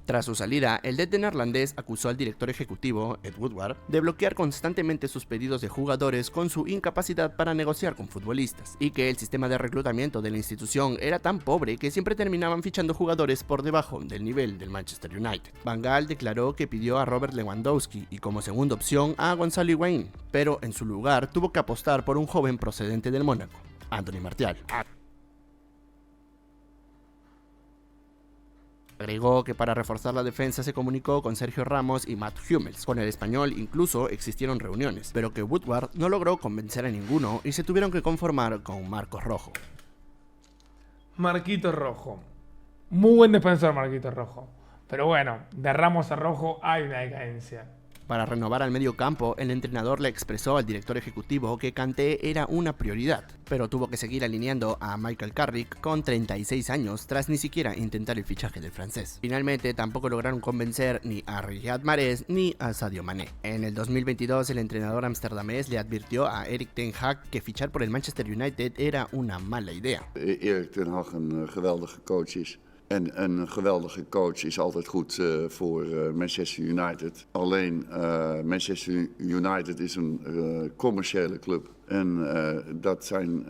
Tras su salida, el DT neerlandés acusó al director ejecutivo, Ed Woodward, de bloquear constantemente sus pedidos de jugadores con su incapacidad para negociar con futbolistas, y que el sistema de reclutamiento de la institución era tan pobre que siempre terminaban fichando jugadores por debajo del nivel del Manchester United. Van Gaal declaró que pidió a Robert Lewandowski y como segunda opción a Gonzalo Higuaín, pero en su lugar tuvo que apostar por un joven procedente del Mónaco, Anthony Martial. Agregó que para reforzar la defensa se comunicó con Sergio Ramos y Matt Hummels. Con el español incluso existieron reuniones, pero que Woodward no logró convencer a ninguno y se tuvieron que conformar con Marcos Rojo. Marquito Rojo. Muy buen defensor Marquito Rojo. Pero bueno, de Ramos a Rojo hay una decadencia. Para renovar al medio campo, el entrenador le expresó al director ejecutivo que Kanté era una prioridad, pero tuvo que seguir alineando a Michael Carrick con 36 años tras ni siquiera intentar el fichaje del francés. Finalmente tampoco lograron convencer ni a Riyad Mahrez ni a Sadio Mané. En el 2022 el entrenador amsterdamés le advirtió a Erik ten Hag que fichar por el Manchester United era una mala idea. Erik ten Hag een geweldige coach is. En een geweldige coach is altijd goed voor Manchester United. Alleen Manchester United is een commerciële club. En dat zijn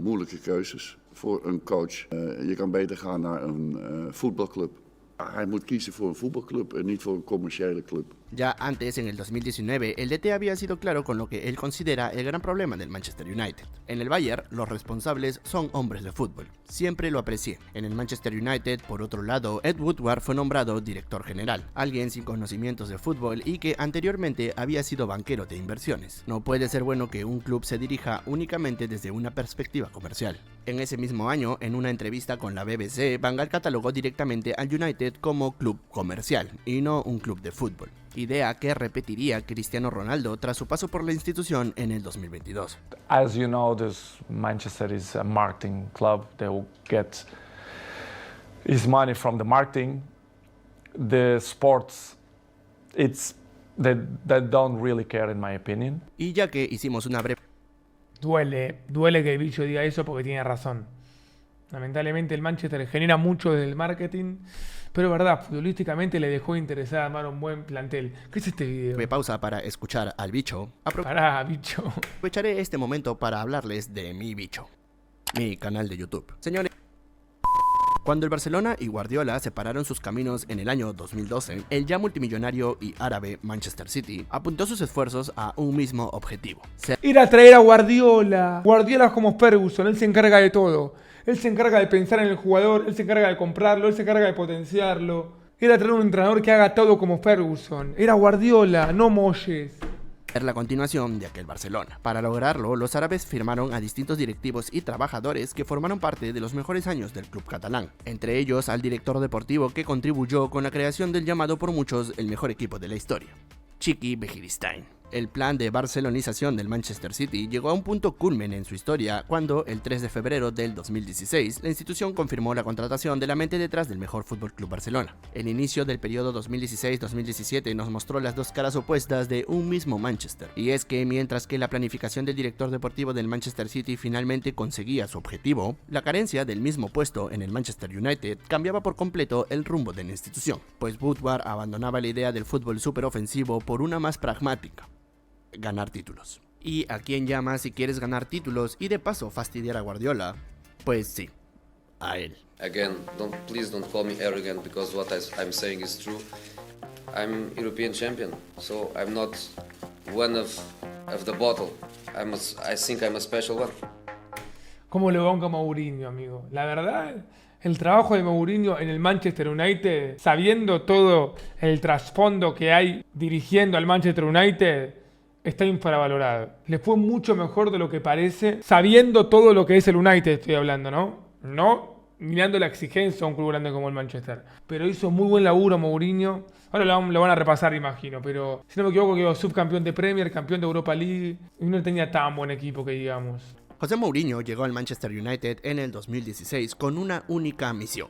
moeilijke keuzes voor een coach. Je kan beter gaan naar een voetbalclub. Hij moet kiezen voor een voetbalclub en niet voor een commerciële club. Ya antes, en el 2019, el DT había sido claro con lo que él considera el gran problema del Manchester United. En el Bayern, los responsables son hombres de fútbol. Siempre lo aprecié. En el Manchester United, por otro lado, Ed Woodward fue nombrado director general, alguien sin conocimientos de fútbol y que anteriormente había sido banquero de inversiones. No puede ser bueno que un club se dirija únicamente desde una perspectiva comercial. En ese mismo año, en una entrevista con la BBC, Van Gaal catalogó directamente al United como club comercial y no un club de fútbol. Idea que repetiría Cristiano Ronaldo tras su paso por la institución en el 2022. As you know, Manchester is a marketing club. They will get his money from the marketing. The sports, they don't really care in my opinion. Y ya que hicimos una breve... Duele que el bicho diga eso porque tiene razón. Lamentablemente el Manchester genera mucho del marketing, pero verdad, futbolísticamente le dejó interesar a armar un buen plantel. ¿Qué es este video? Pausa para escuchar al bicho. Pará, bicho. Aprovecharé este momento para hablarles de mi bicho, mi canal de YouTube. Señores, cuando el Barcelona y Guardiola separaron sus caminos en el año 2012, el ya multimillonario y árabe Manchester City apuntó sus esfuerzos a un mismo objetivo. Ir a traer a Guardiola. Guardiola es como Ferguson, él se encarga de todo. Él se encarga de pensar en el jugador, él se encarga de comprarlo, él se encarga de potenciarlo. Era traer un entrenador que haga todo como Ferguson. Era Guardiola, no Moyes. La continuación de aquel Barcelona. Para lograrlo, los árabes firmaron a distintos directivos y trabajadores que formaron parte de los mejores años del club catalán, entre ellos al director deportivo que contribuyó con la creación del llamado por muchos el mejor equipo de la historia, Quique Begiristain. El plan de barcelonización del Manchester City llegó a un punto culmen en su historia cuando, el 3 de febrero del 2016, la institución confirmó la contratación de la mente detrás del mejor Fútbol Club Barcelona. El inicio del periodo 2016-2017 nos mostró las dos caras opuestas de un mismo Manchester, y es que mientras que la planificación del director deportivo del Manchester City finalmente conseguía su objetivo, la carencia del mismo puesto en el Manchester United cambiaba por completo el rumbo de la institución, pues Woodward abandonaba la idea del fútbol superofensivo por una más pragmática: ganar títulos. ¿Y a quién llamas si quieres ganar títulos y de paso fastidiar a Guardiola? Pues sí, a él. Again, please don't call me arrogant because what I'm saying is true. I'm European champion, so I'm not one of the bottle. I think I'm a special one. ¿Cómo le banca Mourinho, amigo? La verdad, el trabajo de Mourinho en el Manchester United, sabiendo todo el trasfondo que hay dirigiendo al Manchester United, está infravalorado. Le fue mucho mejor de lo que parece, sabiendo todo lo que es el United, estoy hablando, ¿no? No mirando la exigencia a un club grande como el Manchester. Pero hizo muy buen laburo Mourinho. Ahora lo van a repasar, imagino, pero si no me equivoco quedó subcampeón de Premier, campeón de Europa League, y no tenía tan buen equipo que digamos. José Mourinho llegó al Manchester United en el 2016 con una única misión: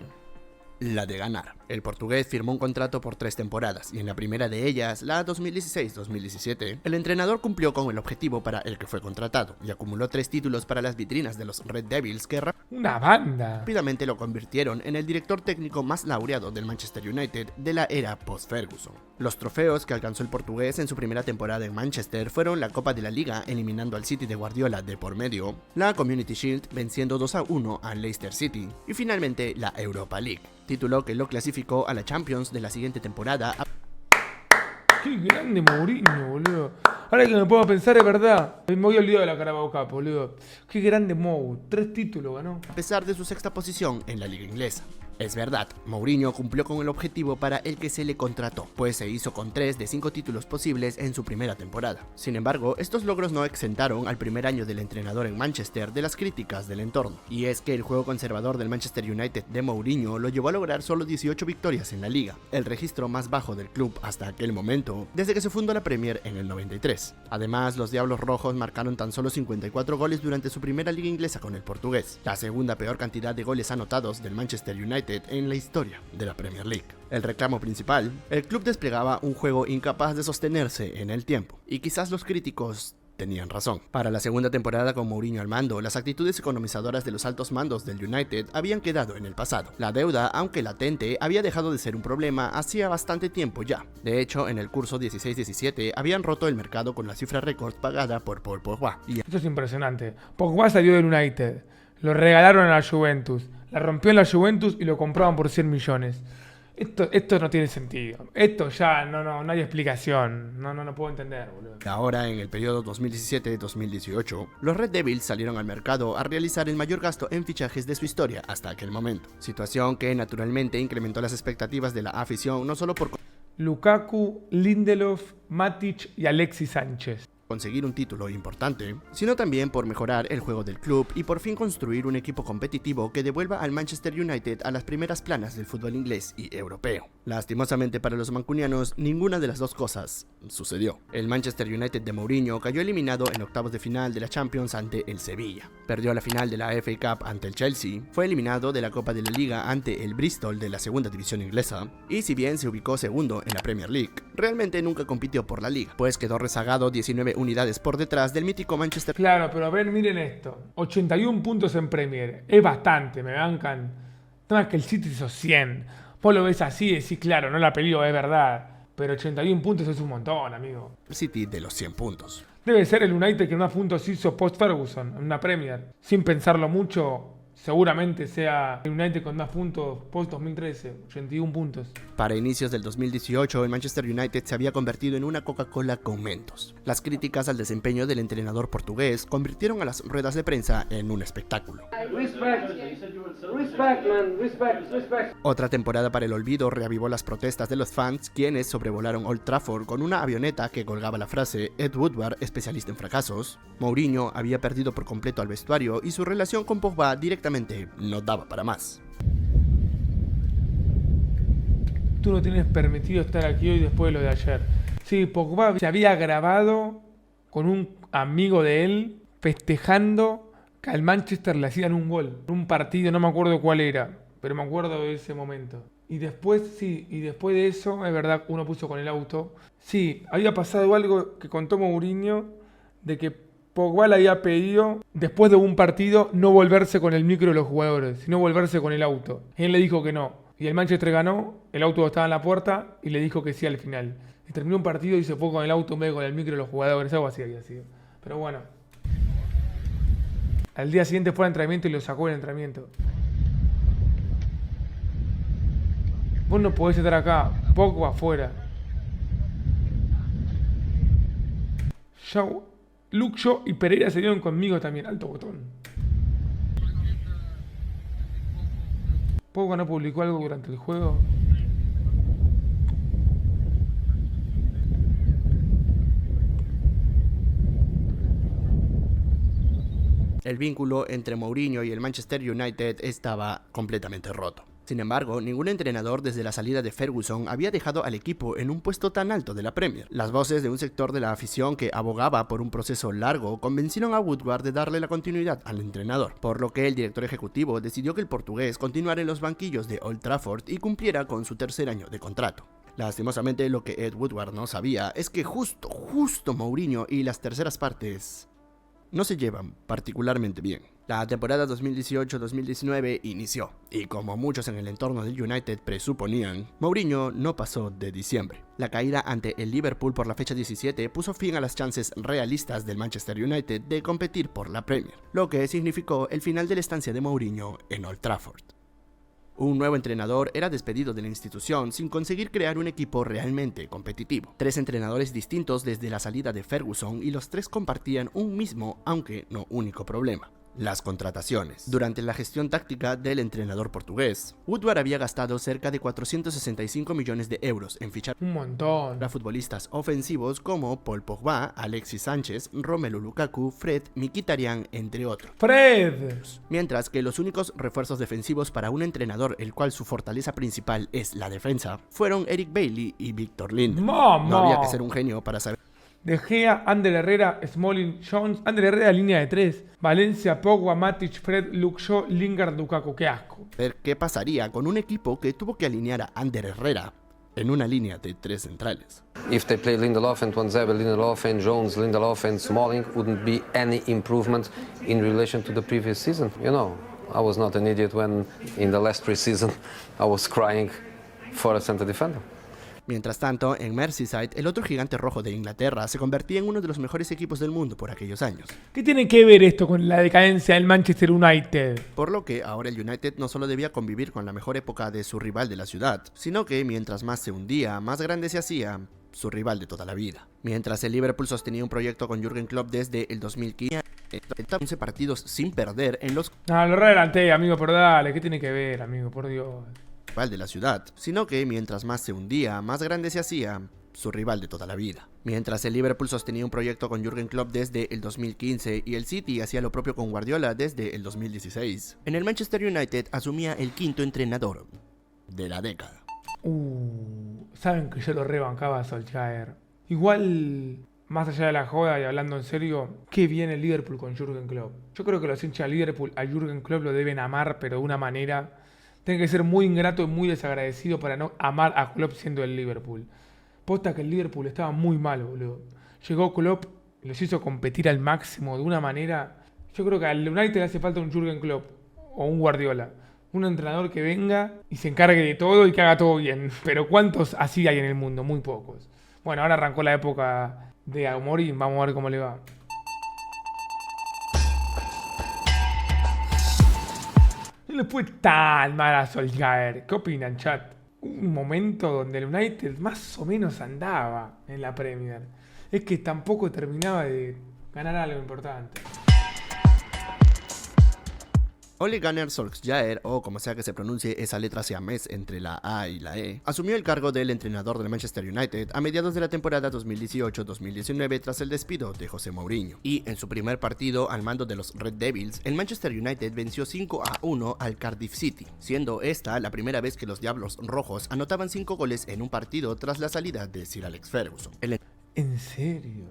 la de ganar. El portugués firmó un contrato por 3 temporadas y en la primera de ellas, la 2016-2017, el entrenador cumplió con el objetivo para el que fue contratado y acumuló 3 títulos para las vitrinas de los Red Devils que ¡una banda! rápidamente lo convirtieron en el director técnico más laureado del Manchester United de la era post-Ferguson. Los trofeos que alcanzó el portugués en su primera temporada en Manchester fueron la Copa de la Liga eliminando al City de Guardiola de por medio, la Community Shield venciendo 2-1 al Leicester City y finalmente la Europa League, título que lo clasificó a la Champions de la siguiente temporada. ¡Qué grande Mourinho, boludo! Ahora que me puedo pensar, es verdad. Me había olvidado de la Carabao Cup, boludo. ¡Qué grande Mou! 3 títulos ganó. A pesar de su 6ª posición en la liga inglesa. Es verdad, Mourinho cumplió con el objetivo para el que se le contrató, pues se hizo con 3 de 5 títulos posibles en su primera temporada. Sin embargo, estos logros no exentaron al primer año del entrenador en Manchester de las críticas del entorno. Y es que el juego conservador del Manchester United de Mourinho lo llevó a lograr solo 18 victorias en la liga, el registro más bajo del club hasta aquel momento, desde que se fundó la Premier en el 93. Además, los Diablos Rojos marcaron tan solo 54 goles durante su primera liga inglesa con el portugués, la segunda peor cantidad de goles anotados del Manchester United en la historia de la Premier League. El reclamo principal, el club desplegaba un juego incapaz de sostenerse en el tiempo, y quizás los críticos tenían razón. Para la segunda temporada con Mourinho al mando, las actitudes economizadoras de los altos mandos del United habían quedado en el pasado. La deuda, aunque latente, había dejado de ser un problema hacía bastante tiempo ya. De hecho, en el curso 16-17 habían roto el mercado con la cifra récord pagada por Paul Pogba. Esto es impresionante. Pogba salió del United, lo regalaron a la Juventus, la rompió en la Juventus y lo compraban por 100 millones. Esto no tiene sentido. Esto ya no hay explicación. No puedo entender, boludo. Ahora, en el periodo 2017-2018, los Red Devils salieron al mercado a realizar el mayor gasto en fichajes de su historia hasta aquel momento. Situación que naturalmente incrementó las expectativas de la afición no solo por Lukaku, Lindelof, Matic y Alexis Sánchez. Conseguir un título importante, sino también por mejorar el juego del club y por fin construir un equipo competitivo que devuelva al Manchester United a las primeras planas del fútbol inglés y europeo. Lastimosamente para los mancunianos, ninguna de las dos cosas sucedió. El Manchester United de Mourinho cayó eliminado en octavos de final de la Champions ante el Sevilla. Perdió la final de la FA Cup ante el Chelsea, fue eliminado de la Copa de la Liga ante el Bristol de la segunda división inglesa, y si bien se ubicó segundo en la Premier League, realmente nunca compitió por la liga, pues quedó rezagado 19 unidades por detrás del mítico Manchester. Claro, pero a ver, miren esto. 81 puntos en Premier. Es bastante, me bancan. No es que el City hizo 100. Vos lo ves así y decís, claro, no la peleó, es verdad. Pero 81 puntos es un montón, amigo. City de los 100 puntos. Debe ser el United que más puntos hizo post-Ferguson en una Premier. Sin pensarlo mucho, seguramente sea el United con más puntos post-2013, 81 puntos. Para inicios del 2018, el Manchester United se había convertido en una Coca-Cola con Mentos. Las críticas al desempeño del entrenador portugués convirtieron a las ruedas de prensa en un espectáculo. Otra temporada para el olvido reavivó las protestas de los fans, quienes sobrevolaron Old Trafford con una avioneta que colgaba la frase "Ed Woodward, especialista en fracasos". Mourinho había perdido por completo al vestuario y su relación con Pogba directamente no daba para más. Tú no tienes permitido estar aquí hoy después de lo de ayer. Sí, Pogba se había grabado con un amigo de él festejando que al Manchester le hacían un gol. Un partido, no me acuerdo cuál era, pero me acuerdo de ese momento. Y después, sí, y después de eso, es verdad, uno puso con el auto. Sí, había pasado algo que contó Mourinho, de que Pogba le había pedido, después de un partido, no volverse con el micro de los jugadores, sino volverse con el auto. Y él le dijo que no. Y el Manchester ganó, el auto estaba en la puerta y le dijo que sí al final. Y terminó un partido y se fue con el auto en vez de con el micro de los jugadores, algo así había sido. Pero bueno. Al día siguiente fue al entrenamiento y lo sacó del entrenamiento. Vos no podés estar acá, Pogba afuera. Luke Shaw y Pereira se dieron conmigo también, alto botón. Pogba no publicó algo durante el juego. El vínculo entre Mourinho y el Manchester United estaba completamente roto. Sin embargo, ningún entrenador desde la salida de Ferguson había dejado al equipo en un puesto tan alto de la Premier. Las voces de un sector de la afición que abogaba por un proceso largo convencieron a Woodward de darle la continuidad al entrenador, por lo que el director ejecutivo decidió que el portugués continuara en los banquillos de Old Trafford y cumpliera con su tercer año de contrato. Lastimosamente, lo que Ed Woodward no sabía es que justo Mourinho y las terceras partes no se llevan particularmente bien. La temporada 2018-2019 inició, y como muchos en el entorno del United presuponían, Mourinho no pasó de diciembre. La caída ante el Liverpool por la fecha 17 puso fin a las chances realistas del Manchester United de competir por la Premier, lo que significó el final de la estancia de Mourinho en Old Trafford. Un nuevo entrenador era despedido de la institución sin conseguir crear un equipo realmente competitivo. 3 entrenadores distintos desde la salida de Ferguson y los 3 compartían un mismo, aunque no único problema: las contrataciones. Durante la gestión táctica del entrenador portugués, Woodward había gastado cerca de 465 millones de euros en fichar un montón a futbolistas ofensivos como Paul Pogba, Alexis Sánchez, Romelu Lukaku, Fred, Mkhitaryan, entre otros. ¡Fred! Mientras que los únicos refuerzos defensivos para un entrenador el cual su fortaleza principal es la defensa fueron Eric Bailly y Victor Lindelof. No había que ser un genio para saber. De Gea, Ander Herrera, Smalling, Jones, Ander Herrera línea de 3, Valencia, Pogba, Matic, Fred, Luke Shaw, Lingard, Lukaku. ¡Qué asco! Ver qué pasaría con un equipo que tuvo que alinear a Ander Herrera en una línea de 3 centrales. If they play Lindelof and Tuanzebe, Lindelof and Jones, Lindelof and Smalling, wouldn't be any improvement in relation to the previous season. You know, I was not an idiot when in the last pre-season I was crying for a center defender. Mientras tanto, en Merseyside, el otro gigante rojo de Inglaterra se convertía en uno de los mejores equipos del mundo por aquellos años. ¿Qué tiene que ver esto con la decadencia del Manchester United? Por lo que ahora el United no solo debía convivir con la mejor época de su rival de la ciudad, sino que mientras más se hundía, más grande se hacía su rival de toda la vida. Mientras el Liverpool sostenía un proyecto con Jürgen Klopp desde el 2015, 11 partidos sin perder en los... No, lo redelanté, amigo, pero dale, ¿qué tiene que ver, amigo? Por Dios. De la ciudad, sino que mientras más se hundía, más grande se hacía su rival de toda la vida. Mientras el Liverpool sostenía un proyecto con Jürgen Klopp desde el 2015 y el City hacía lo propio con Guardiola desde el 2016, en el Manchester United asumía el 5º entrenador de la década. Saben que yo lo rebancaba a Solskjaer. Igual, más allá de la joda y hablando en serio, qué bien el Liverpool con Jürgen Klopp. Yo creo que los hinchas de Liverpool a Jürgen Klopp lo deben amar, pero de una manera... Tiene que ser muy ingrato y muy desagradecido para no amar a Klopp siendo el Liverpool. Posta que el Liverpool estaba muy mal, boludo. Llegó Klopp y los hizo competir al máximo de una manera... Yo creo que al United le hace falta un Jürgen Klopp o un Guardiola. Un entrenador que venga y se encargue de todo y que haga todo bien. Pero ¿cuántos así hay en el mundo? Muy pocos. Bueno, ahora arrancó la época de Amorim. Vamos a ver cómo le va. No le fue tan mal a Solskjaer. ¿Qué opinan, chat? Un momento donde el United más o menos andaba en la Premier. Es que tampoco terminaba de ganar algo importante. Ole Gunnar Solskjaer, o como sea que se pronuncie esa letra siamés entre la A y la E, asumió el cargo del entrenador del Manchester United a mediados de la temporada 2018-2019 tras el despido de José Mourinho. Y en su primer partido al mando de los Red Devils, el Manchester United venció 5-1 al Cardiff City, siendo esta la primera vez que los Diablos Rojos anotaban 5 goles en un partido tras la salida de Sir Alex Ferguson. ¿En serio?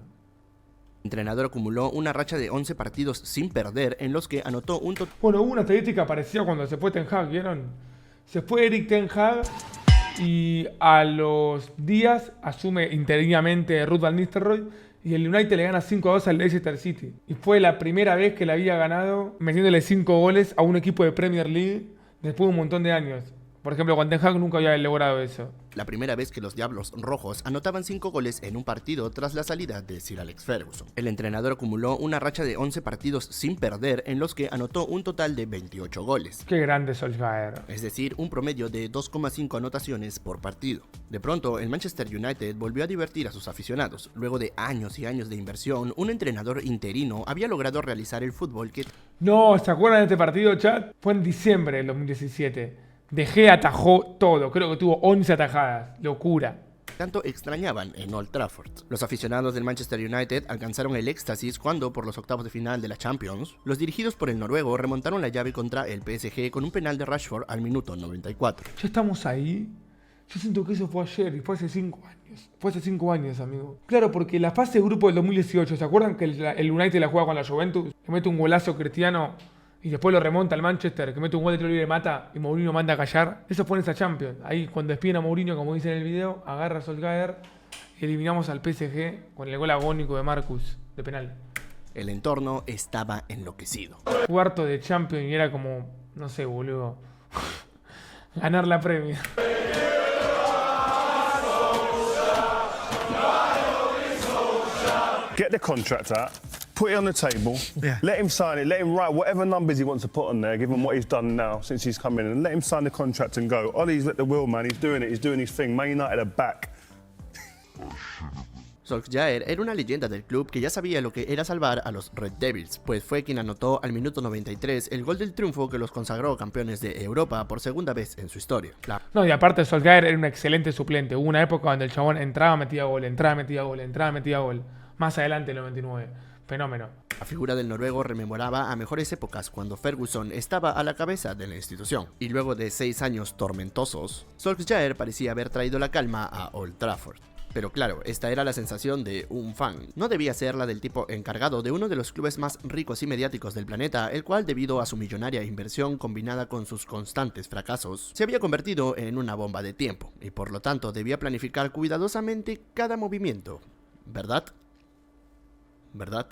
El entrenador acumuló una racha de 11 partidos sin perder en los que anotó un total... Bueno, hubo una estadística parecida cuando se fue Ten Hag, ¿vieron? Se fue Erik Ten Hag y a los días asume interinamente Ruud van Nistelrooy y el United le gana 5-2 al Leicester City. Y fue la primera vez que le había ganado metiéndole 5 goles a un equipo de Premier League después de un montón de años. Por ejemplo, con Ten Hag nunca había logrado eso. La primera vez que los Diablos Rojos anotaban 5 goles en un partido tras la salida de Sir Alex Ferguson. El entrenador acumuló una racha de 11 partidos sin perder en los que anotó un total de 28 goles. ¡Qué grande Solskjaer! Es decir, un promedio de 2,5 anotaciones por partido. De pronto, el Manchester United volvió a divertir a sus aficionados. Luego de años y años de inversión, un entrenador interino había logrado realizar el fútbol que... No, ¿se acuerdan de este partido, chat? Fue en diciembre del 2017. De Gea atajó todo, creo que tuvo 11 atajadas, locura. tanto extrañaban en Old Trafford. Los aficionados del Manchester United alcanzaron el éxtasis cuando, por los octavos de final de la Champions, los dirigidos por el noruego remontaron la llave contra el PSG con un penal de Rashford al minuto 94. Ya estamos ahí. Yo siento que eso fue ayer y fue hace 5 años. Fue hace 5 años, amigo. Claro, porque la fase de grupo del 2018, ¿se acuerdan que el United la juega con la Juventus? Que mete un golazo Cristiano y después lo remonta al Manchester, que mete un gol de tiro libre y mata y Mourinho manda a callar. Eso fue en esa Champions. Ahí cuando despiden a Mourinho, como dice en el video, agarra a Solskjaer y eliminamos al PSG con el gol agónico de Marcus de penal. El entorno estaba enloquecido. Cuarto de Champions y era como, no sé, boludo, ganar la Premier. Get the contract out, put it on the table, let him sign it, let him write whatever numbers he wants to put on there, given what he's done now since he's come in, and let him sign the contract and go. Ollie's let the wheel, man, he's doing it, he's doing his thing. Man United are back. Solskjaer era una leyenda del club que ya sabía lo que era salvar a los Red Devils, pues fue quien anotó al minuto 93 el gol del triunfo que los consagró campeones de Europa por segunda vez en su historia. No, y aparte Solskjaer era un excelente suplente. Hubo una época donde el chabón entraba, metía gol, entraba, metía gol, entraba, metía gol. Más adelante el 99. Fenómeno. La figura del noruego rememoraba a mejores épocas cuando Ferguson estaba a la cabeza de la institución. Y luego de 6 años tormentosos, Solskjaer parecía haber traído la calma a Old Trafford. Pero claro, esta era la sensación de un fan. No debía ser la del tipo encargado de uno de los clubes más ricos y mediáticos del planeta, el cual, debido a su millonaria inversión combinada con sus constantes fracasos, se había convertido en una bomba de tiempo, y por lo tanto debía planificar cuidadosamente cada movimiento. ¿Verdad? ¿Verdad?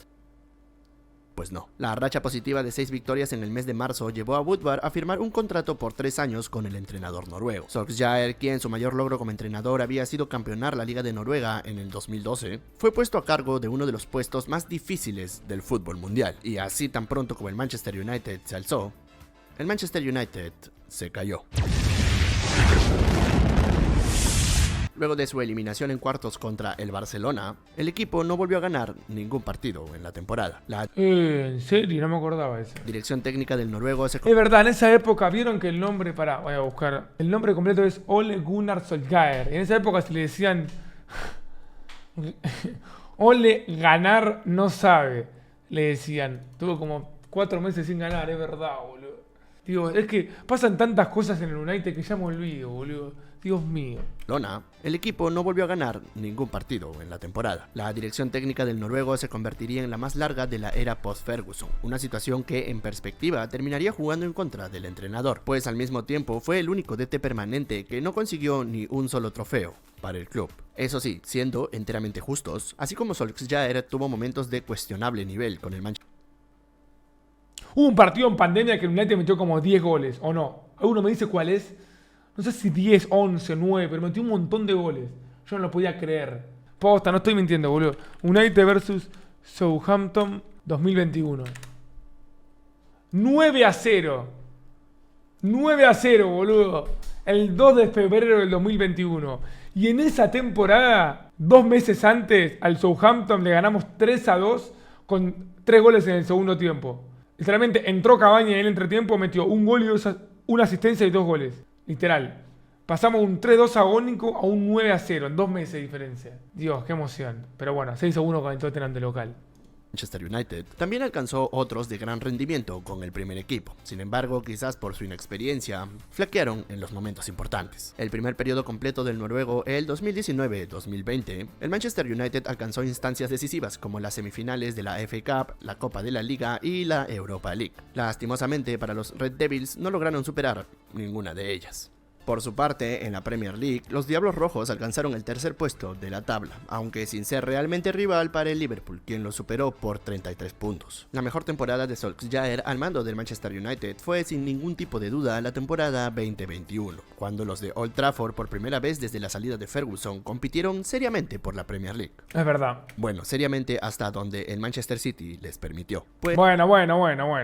Pues no. La racha positiva de 6 victorias en el mes de marzo llevó a Woodward a firmar un contrato por 3 años con el entrenador noruego. Solskjaer, quien su mayor logro como entrenador había sido campeonar la Liga de Noruega en el 2012, fue puesto a cargo de uno de los puestos más difíciles del fútbol mundial. Y así tan pronto como el Manchester United se alzó, el Manchester United se cayó. Luego de su eliminación en cuartos contra el Barcelona, el equipo no volvió a ganar ningún partido en la temporada. La ¿En serio? No me acordaba de eso. dirección técnica del noruego se... Es verdad, en esa época vieron que el nombre, voy a buscar. El nombre completo es Ole Gunnar Solskjaer. En esa época se le decían Ole ganar no sabe. Le decían. Tuvo como 4 meses sin ganar, es verdad, boludo. Digo, es que pasan tantas cosas en el United que ya me olvido, boludo. Dios mío. El equipo no volvió a ganar ningún partido en la temporada. La dirección técnica del noruego se convertiría en la más larga de la era post-Ferguson, una situación que en perspectiva terminaría jugando en contra del entrenador, pues al mismo tiempo fue el único DT permanente que no consiguió ni un solo trofeo para el club. Eso sí, siendo enteramente justos, así como Solskjaer tuvo momentos de cuestionable nivel con el Manchester. Hubo un partido en pandemia que el United metió como 10 goles, ¿o no? ¿Alguno me dice cuál es? No sé si 10, 11, 9, pero metió un montón de goles. Yo no lo podía creer. Posta, no estoy mintiendo, boludo. United versus Southampton 2021. 9-0. 9-0, boludo. El 2 de febrero del 2021. Y en esa temporada, 2 meses antes, al Southampton le ganamos 3-2 con 3 goles en el segundo tiempo. Literalmente entró Cavani en el entretiempo, metió un gol y una asistencia y 2 goles. Literal. Pasamos un 3-2 agónico a un 9-0 en 2 meses de diferencia. Dios, qué emoción. Pero bueno, 6-1 con el Tottenham de local. Manchester United también alcanzó otros de gran rendimiento con el primer equipo. Sin embargo, quizás por su inexperiencia, flaquearon en los momentos importantes. El primer periodo completo del noruego, el 2019-2020, el Manchester United alcanzó instancias decisivas como las semifinales de la FA Cup, la Copa de la Liga y la Europa League. Lastimosamente para los Red Devils no lograron superar ninguna de ellas. Por su parte, en la Premier League, los Diablos Rojos alcanzaron el tercer puesto de la tabla, aunque sin ser realmente rival para el Liverpool, quien lo superó por 33 puntos. La mejor temporada de Solskjaer al mando del Manchester United fue sin ningún tipo de duda la temporada 2021, cuando los de Old Trafford por primera vez desde la salida de Ferguson compitieron seriamente por la Premier League. Es verdad. Bueno, seriamente hasta donde el Manchester City les permitió. Bueno,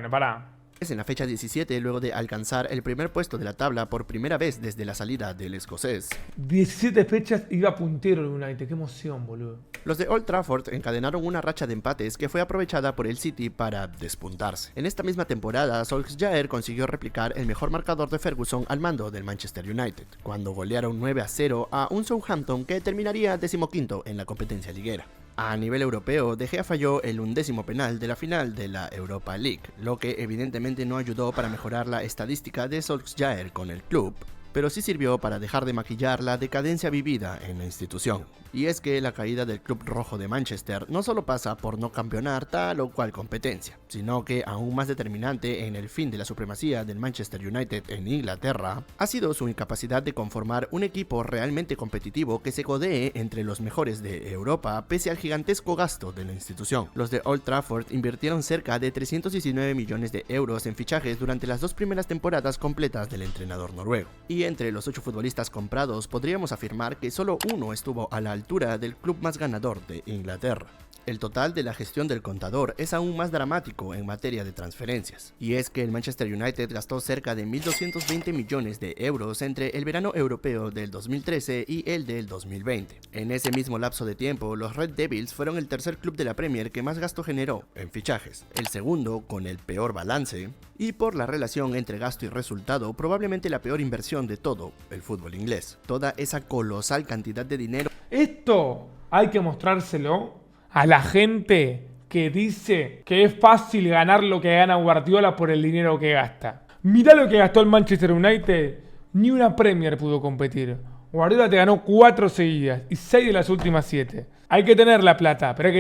pará. Es en la fecha 17 luego de alcanzar el primer puesto de la tabla por primera vez desde la salida del escocés. 17 fechas iba puntero el United, qué emoción, boludo. Los de Old Trafford encadenaron una racha de empates que fue aprovechada por el City para despuntarse. En esta misma temporada, Solskjaer consiguió replicar el mejor marcador de Ferguson al mando del Manchester United, cuando golearon 9-0 a un Southampton que terminaría 15º en la competencia liguera. A nivel europeo, De Gea falló el 11º penal de la final de la Europa League, lo que evidentemente no ayudó para mejorar la estadística de Solskjaer con el club, pero sí sirvió para dejar de maquillar la decadencia vivida en la institución. Y es que la caída del club rojo de Manchester no solo pasa por no campeonar tal o cual competencia, sino que aún más determinante en el fin de la supremacía del Manchester United en Inglaterra ha sido su incapacidad de conformar un equipo realmente competitivo que se codee entre los mejores de Europa pese al gigantesco gasto de la institución. Los de Old Trafford invirtieron cerca de 319 millones de euros en fichajes durante las 2 primeras temporadas completas del entrenador noruego. Y entre los 8 futbolistas comprados podríamos afirmar que solo uno estuvo a la altura del club más ganador de Inglaterra. El total de la gestión del contador es aún más dramático en materia de transferencias, y es que el Manchester United gastó cerca de 1.220 millones de euros entre el verano europeo del 2013 y el del 2020. En ese mismo lapso de tiempo, los Red Devils fueron el tercer club de la Premier que más gasto generó en fichajes, el segundo con el peor balance, y por la relación entre gasto y resultado, probablemente la peor inversión de todo el fútbol inglés. Toda esa colosal cantidad de dinero. Esto hay que mostrárselo a la gente que dice que es fácil ganar lo que gana Guardiola por el dinero que gasta. Mirá lo que gastó el Manchester United, ni una Premier pudo competir. Guardiola te ganó 4 seguidas y 6 de las últimas 7. Hay que tener la plata, pero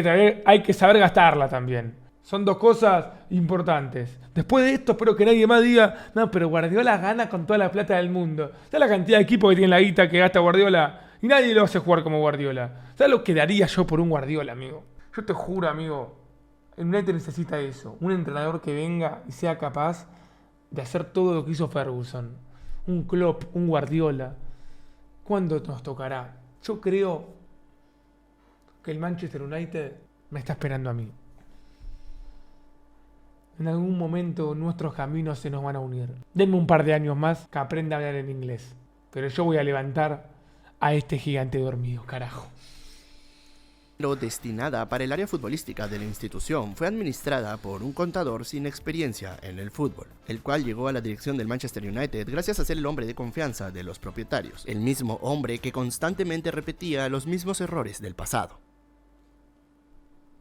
hay que saber gastarla también. Son dos cosas importantes. Después de esto espero que nadie más diga, no, pero Guardiola gana con toda la plata del mundo. ¿Sabes la cantidad de equipos que tiene la guita que gasta Guardiola? Y nadie lo hace jugar como Guardiola. ¿Sabes lo que daría yo por un Guardiola, amigo? Yo te juro, amigo, el United necesita eso. Un entrenador que venga y sea capaz de hacer todo lo que hizo Ferguson. Un Klopp, un Guardiola. ¿Cuándo nos tocará? Yo creo que el Manchester United me está esperando a mí. En algún momento nuestros caminos se nos van a unir. Denme un par de años más que aprenda a hablar en inglés. Pero yo voy a levantar a este gigante dormido, carajo. Lo destinada para el área futbolística de la institución fue administrada por un contador sin experiencia en el fútbol, el cual llegó a la dirección del Manchester United gracias a ser el hombre de confianza de los propietarios, el mismo hombre que constantemente repetía los mismos errores del pasado.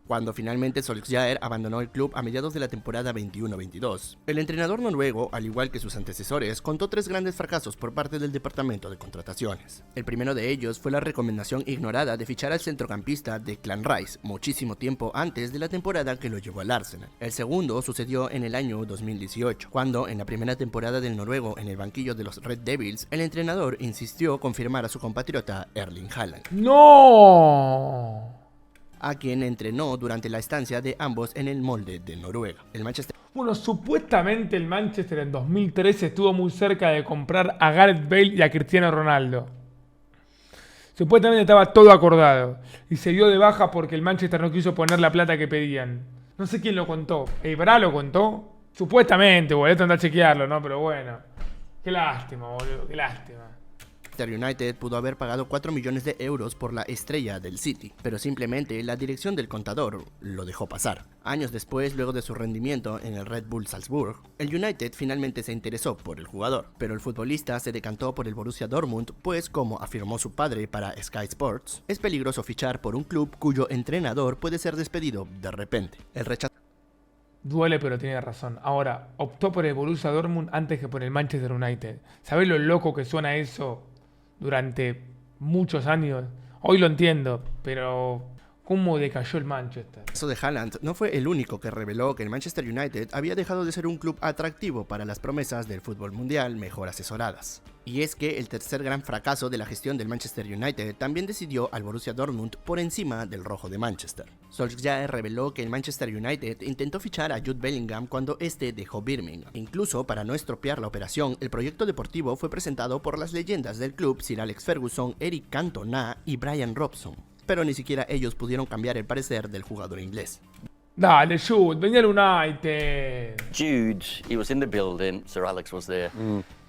Cuando finalmente Solskjaer abandonó el club a mediados de la temporada 21-22, el entrenador noruego, al igual que sus antecesores, contó 3 grandes fracasos por parte del departamento de contrataciones. El primero de ellos fue la recomendación ignorada de fichar al centrocampista Declan Rice, muchísimo tiempo antes de la temporada que lo llevó al Arsenal. El segundo sucedió en el año 2018, cuando en la primera temporada del noruego en el banquillo de los Red Devils, el entrenador insistió confirmar a su compatriota Erling Haaland. ¡No! A quien entrenó durante la estancia de ambos en el molde de Noruega. El Manchester... Bueno, supuestamente el Manchester en 2013 estuvo muy cerca de comprar a Gareth Bale y a Cristiano Ronaldo. Supuestamente estaba todo acordado. Y se dio de baja porque el Manchester no quiso poner la plata que pedían. No sé quién lo contó. ¿Ebra lo contó? Supuestamente, boludo. Esto anda a chequearlo, ¿no? Pero bueno. Qué lástima, boludo. Qué lástima. United pudo haber pagado 4 millones de euros por la estrella del City, pero simplemente la dirección del contador lo dejó pasar. Años después, luego de su rendimiento en el Red Bull Salzburg, el United finalmente se interesó por el jugador, pero el futbolista se decantó por el Borussia Dortmund, pues como afirmó su padre para Sky Sports, es peligroso fichar por un club cuyo entrenador puede ser despedido de repente. El rechazo duele, pero tiene razón. Ahora, optó por el Borussia Dortmund antes que por el Manchester United. ¿Sabés lo loco que suena eso? Durante muchos años. Hoy lo entiendo, pero ¿cómo decayó el Manchester? El caso de Haaland no fue el único que reveló que el Manchester United había dejado de ser un club atractivo para las promesas del fútbol mundial mejor asesoradas. Y es que el tercer gran fracaso de la gestión del Manchester United también decidió al Borussia Dortmund por encima del rojo de Manchester. Solskjaer reveló que el Manchester United intentó fichar a Jude Bellingham cuando este dejó Birmingham. Incluso para no estropear la operación, el proyecto deportivo fue presentado por las leyendas del club Sir Alex Ferguson, Eric Cantona y Brian Robson, pero ni siquiera ellos pudieron cambiar el parecer del jugador inglés. Dale, Jude, venía al United. Jude, he was in the building, Sir Alex was there.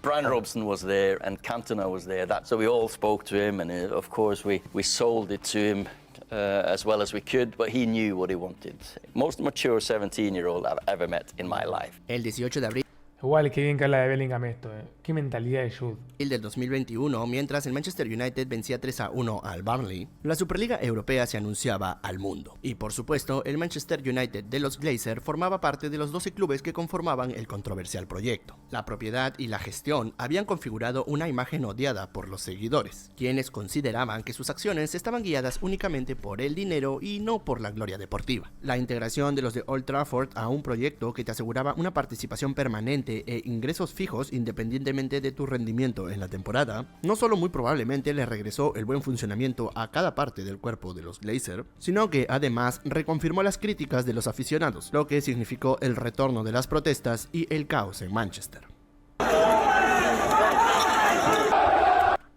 Brian Robson was there and Cantona was there. So we all spoke to him and of course we sold it to him as well as we could, but he knew what he wanted. Most mature 17-year-old I've ever met in my life. El 18 de abril Igual, que bien que habla de Bellingham esto, Qué mentalidad de Jude. del 2021, mientras el Manchester United vencía 3-1 al Burnley, la Superliga Europea se anunciaba al mundo. Y por supuesto, el Manchester United de los Glazers formaba parte de los 12 clubes que conformaban el controversial proyecto. La propiedad y la gestión habían configurado una imagen odiada por los seguidores, quienes consideraban que sus acciones estaban guiadas únicamente por el dinero y no por la gloria deportiva. La integración de los de Old Trafford a un proyecto que te aseguraba una participación permanente e ingresos fijos independientemente de tu rendimiento en la temporada, no solo muy probablemente le regresó el buen funcionamiento a cada parte del cuerpo de los Glazers, sino que además reconfirmó las críticas de los aficionados, lo que significó el retorno de las protestas y el caos en Manchester.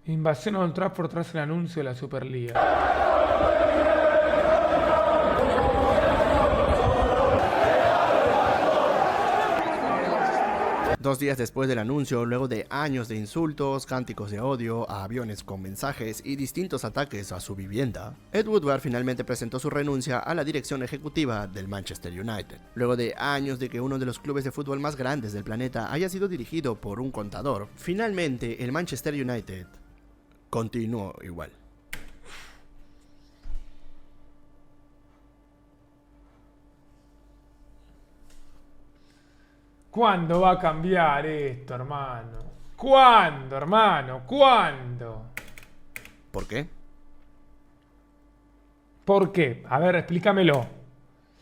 Invasión a Old Trafford tras el anuncio de la Superliga. 2 días después del anuncio, luego de años de insultos, cánticos de odio, a aviones con mensajes y distintos ataques a su vivienda, Ed Woodward finalmente presentó su renuncia a la dirección ejecutiva del Manchester United. Luego de años de que uno de los clubes de fútbol más grandes del planeta haya sido dirigido por un contador, finalmente el Manchester United continuó igual. ¿Cuándo va a cambiar esto, hermano? ¿Cuándo, hermano? ¿Cuándo? ¿Por qué? ¿Por qué? A ver, explícamelo.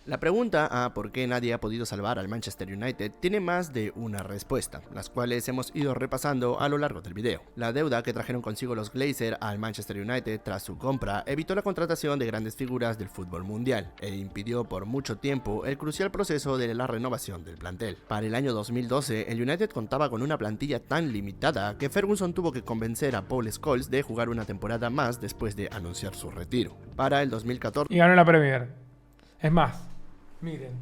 La pregunta a por qué nadie ha podido salvar al Manchester United tiene más de una respuesta, las cuales hemos ido repasando a lo largo del video. La deuda que trajeron consigo los Glazers al Manchester United tras su compra evitó la contratación de grandes figuras del fútbol mundial e impidió por mucho tiempo el crucial proceso de la renovación del plantel. Para el año 2012, el United contaba con una plantilla tan limitada que Ferguson tuvo que convencer a Paul Scholes de jugar una temporada más después de anunciar su retiro. Para el 2014... Y ganó la Premier. Es más, miren.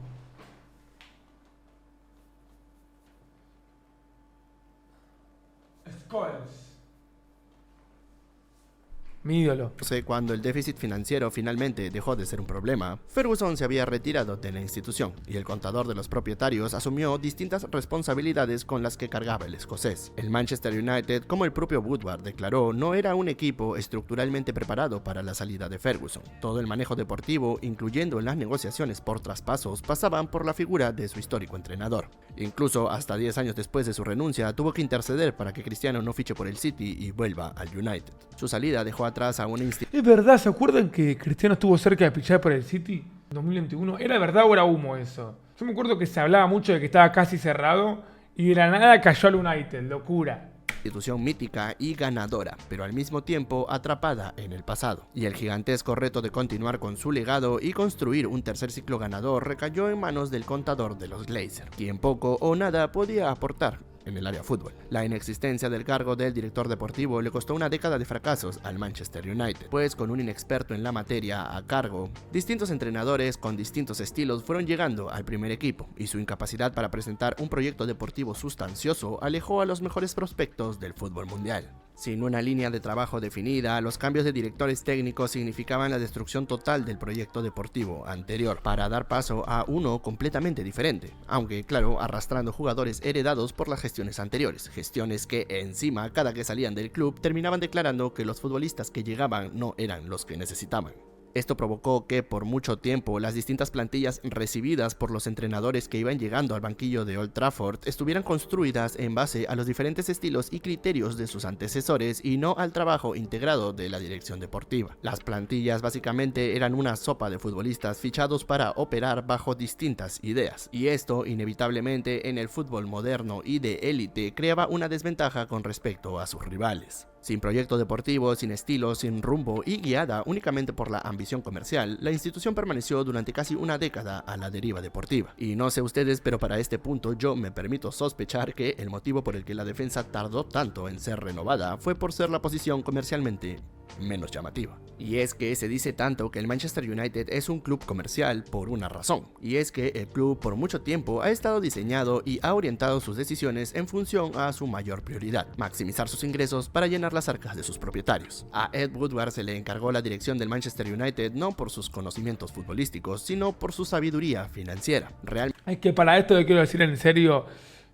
Scholes. Mi ídolo. Cuando el déficit financiero finalmente dejó de ser un problema, Ferguson se había retirado de la institución y el contador de los propietarios asumió distintas responsabilidades con las que cargaba el escocés. El Manchester United, como el propio Woodward declaró, no era un equipo estructuralmente preparado para la salida de Ferguson. Todo el manejo deportivo, incluyendo las negociaciones por traspasos, pasaban por la figura de su histórico entrenador. Incluso hasta 10 años después de su renuncia, tuvo que interceder para que Cristiano no fiche por el City y vuelva al United. Su salida dejó atrás a una institución. Es verdad, ¿se acuerdan que Cristiano estuvo cerca de fichar por el City en 2021? ¿Era verdad o era humo eso? Yo me acuerdo que se hablaba mucho de que estaba casi cerrado y de la nada cayó al United, locura. Institución mítica y ganadora, pero al mismo tiempo atrapada en el pasado. Y el gigantesco reto de continuar con su legado y construir un tercer ciclo ganador recayó en manos del contador de los Glazers, quien poco o nada podía aportar en el área fútbol. La inexistencia del cargo del director deportivo le costó una década de fracasos al Manchester United, pues con un inexperto en la materia a cargo, distintos entrenadores con distintos estilos fueron llegando al primer equipo, y su incapacidad para presentar un proyecto deportivo sustancioso alejó a los mejores prospectos del fútbol mundial. Sin una línea de trabajo definida, los cambios de directores técnicos significaban la destrucción total del proyecto deportivo anterior, para dar paso a uno completamente diferente, aunque claro, arrastrando jugadores heredados por las gestiones anteriores, gestiones que encima cada que salían del club terminaban declarando que los futbolistas que llegaban no eran los que necesitaban. Esto provocó que por mucho tiempo las distintas plantillas recibidas por los entrenadores que iban llegando al banquillo de Old Trafford estuvieran construidas en base a los diferentes estilos y criterios de sus antecesores y no al trabajo integrado de la dirección deportiva. Las plantillas básicamente eran una sopa de futbolistas fichados para operar bajo distintas ideas, y esto inevitablemente en el fútbol moderno y de élite creaba una desventaja con respecto a sus rivales. Sin proyecto deportivo, sin estilo, sin rumbo y guiada únicamente por la ambición comercial, la institución permaneció durante casi una década a la deriva deportiva. Y no sé ustedes, pero para este punto yo me permito sospechar que el motivo por el que la defensa tardó tanto en ser renovada fue por ser la posición comercialmente menos llamativa. Y es que se dice tanto que el Manchester United es un club comercial por una razón, y es que el club por mucho tiempo ha estado diseñado y ha orientado sus decisiones en función a su mayor prioridad, maximizar sus ingresos para llenar las arcas de sus propietarios. A Ed Woodward se le encargó la dirección del Manchester United no por sus conocimientos futbolísticos, sino por su sabiduría financiera. Es que para esto le quiero decir en serio,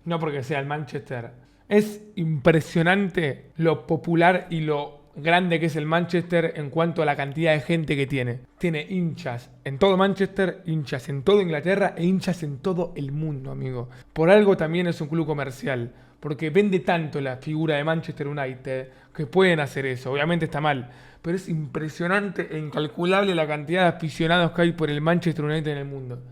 no porque sea el Manchester, es impresionante lo popular y lo grande que es el Manchester en cuanto a la cantidad de gente que tiene. Tiene hinchas en todo Manchester, hinchas en toda Inglaterra e hinchas en todo el mundo, amigo. Por algo también es un club comercial, porque vende tanto la figura de Manchester United que pueden hacer eso. Obviamente está mal, pero es impresionante e incalculable la cantidad de aficionados que hay por el Manchester United en el mundo.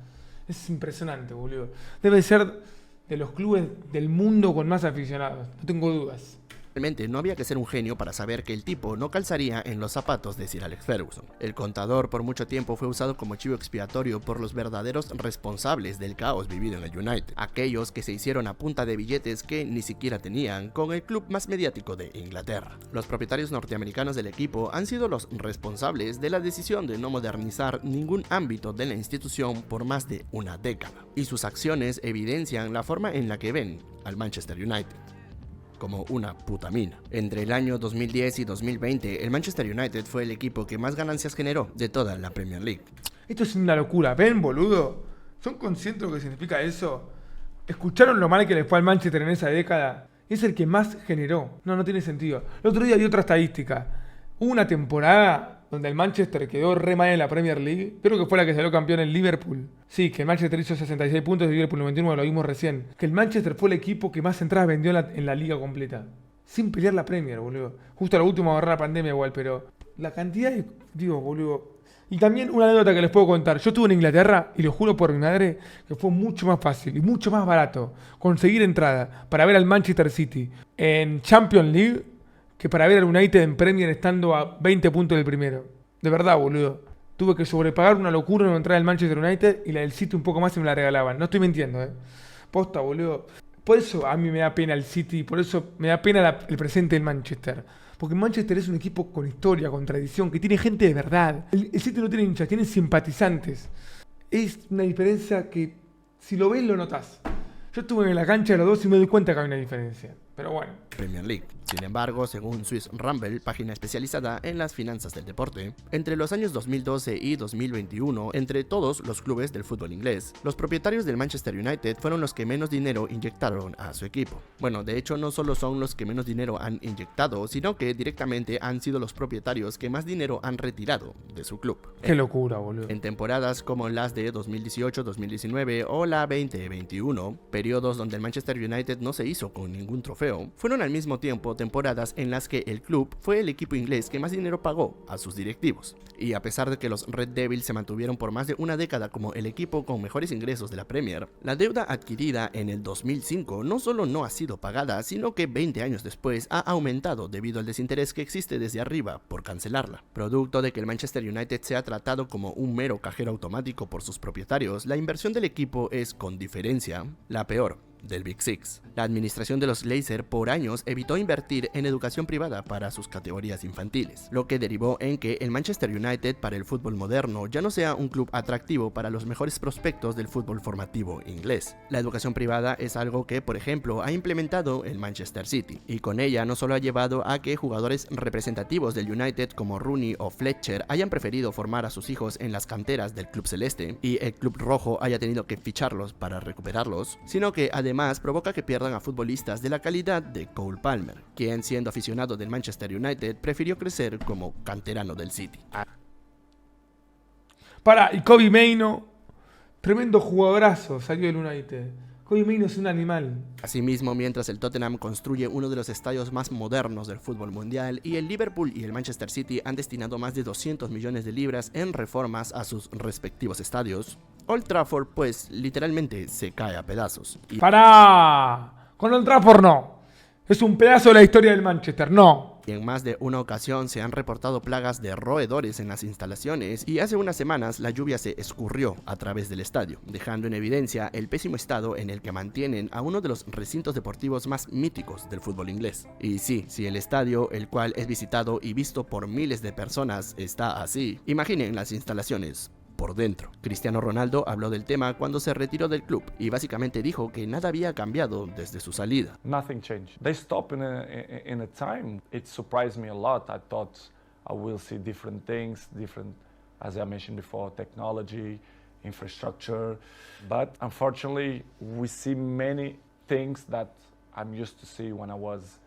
Es impresionante, boludo. Debe ser de los clubes del mundo con más aficionados, no tengo dudas. Realmente no había que ser un genio para saber que el tipo no calzaría en los zapatos de Sir Alex Ferguson. El contador por mucho tiempo fue usado como chivo expiatorio por los verdaderos responsables del caos vivido en el United, aquellos que se hicieron a punta de billetes que ni siquiera tenían con el club más mediático de Inglaterra. Los propietarios norteamericanos del equipo han sido los responsables de la decisión de no modernizar ningún ámbito de la institución por más de una década, y sus acciones evidencian la forma en la que ven al Manchester United como una puta mina. Entre el año 2010 y 2020, el Manchester United fue el equipo que más ganancias generó de toda la Premier League. Esto es una locura, ¿ven, boludo? ¿Son conscientes de lo que significa eso? ¿Escucharon lo mal que le fue al Manchester en esa década? Es el que más generó. No tiene sentido. El otro día vi otra estadística. Hubo una temporada donde el Manchester quedó re mal en la Premier League. Creo que fue la que salió campeón en Liverpool. Sí, que el Manchester hizo 66 puntos y Liverpool 91, lo vimos recién. Que el Manchester fue el equipo que más entradas vendió en la liga completa. Sin pelear la Premier, boludo. Justo a lo último agarrar la pandemia igual, pero la cantidad de... Digo, boludo. Y también una anécdota que les puedo contar. Yo estuve en Inglaterra y lo juro por mi madre que fue mucho más fácil y mucho más barato conseguir entrada para ver al Manchester City en Champions League que para ver al United en Premier estando a 20 puntos del primero. De verdad, boludo. Tuve que sobrepagar una locura en entrar al Manchester United y la del City un poco más y me la regalaban. No estoy mintiendo, Posta, boludo. Por eso a mí me da pena el City, por eso me da pena el presente del Manchester. Porque Manchester es un equipo con historia, con tradición, que tiene gente de verdad. El City no tiene hinchas, tiene simpatizantes. Es una diferencia que si lo ves lo notás. Yo estuve en la cancha de los dos y me doy cuenta que hay una diferencia. Pero bueno. Premier League. Sin embargo, según Swiss Rumble, página especializada en las finanzas del deporte, entre los años 2012 y 2021, entre todos los clubes del fútbol inglés, los propietarios del Manchester United fueron los que menos dinero inyectaron a su equipo. Bueno, de hecho no solo son los que menos dinero han inyectado, sino que directamente han sido los propietarios que más dinero han retirado de su club. Qué locura, boludo. En temporadas como las de 2018-2019 o la 2021, periodos donde el Manchester United no se hizo con ningún trofeo, fueron al mismo tiempo temporadas en las que el club fue el equipo inglés que más dinero pagó a sus directivos. Y a pesar de que los Red Devils se mantuvieron por más de una década como el equipo con mejores ingresos de la Premier, la deuda adquirida en el 2005 no solo no ha sido pagada, sino que 20 años después ha aumentado debido al desinterés que existe desde arriba por cancelarla. Producto de que el Manchester United sea tratado como un mero cajero automático por sus propietarios, la inversión del equipo es, con diferencia, la peor del Big Six. La administración de los Glazer por años evitó invertir en educación privada para sus categorías infantiles, lo que derivó en que el Manchester United para el fútbol moderno ya no sea un club atractivo para los mejores prospectos del fútbol formativo inglés. La educación privada es algo que, por ejemplo, ha implementado el Manchester City, y con ella no solo ha llevado a que jugadores representativos del United como Rooney o Fletcher hayan preferido formar a sus hijos en las canteras del club celeste y el club rojo haya tenido que ficharlos para recuperarlos, sino que además provoca que pierdan a futbolistas de la calidad de Cole Palmer, quien siendo aficionado del Manchester United prefirió crecer como canterano del City. Y Kobbie Mainoo, tremendo jugadorazo, salió del United. Kobbie Mainoo es un animal. Asimismo, mientras el Tottenham construye uno de los estadios más modernos del fútbol mundial y el Liverpool y el Manchester City han destinado más de 200 millones de libras en reformas a sus respectivos estadios, Old Trafford pues literalmente se cae a pedazos. ¡Pará! Con Old Trafford no. Es un pedazo de la historia del Manchester, no. Y en más de una ocasión se han reportado plagas de roedores en las instalaciones y hace unas semanas la lluvia se escurrió a través del estadio, dejando en evidencia el pésimo estado en el que mantienen a uno de los recintos deportivos más míticos del fútbol inglés. Y sí, si el estadio, el cual es visitado y visto por miles de personas, está así, imaginen las instalaciones por dentro. Cristiano Ronaldo habló del tema cuando se retiró del club y básicamente dijo que nada había cambiado desde su salida. Nothing changed. They stopped in a time. It surprised me a lot. I thought I will see different things, different, as I mentioned before, technology, infrastructure. But unfortunately, we see many things that I'm used to see when I was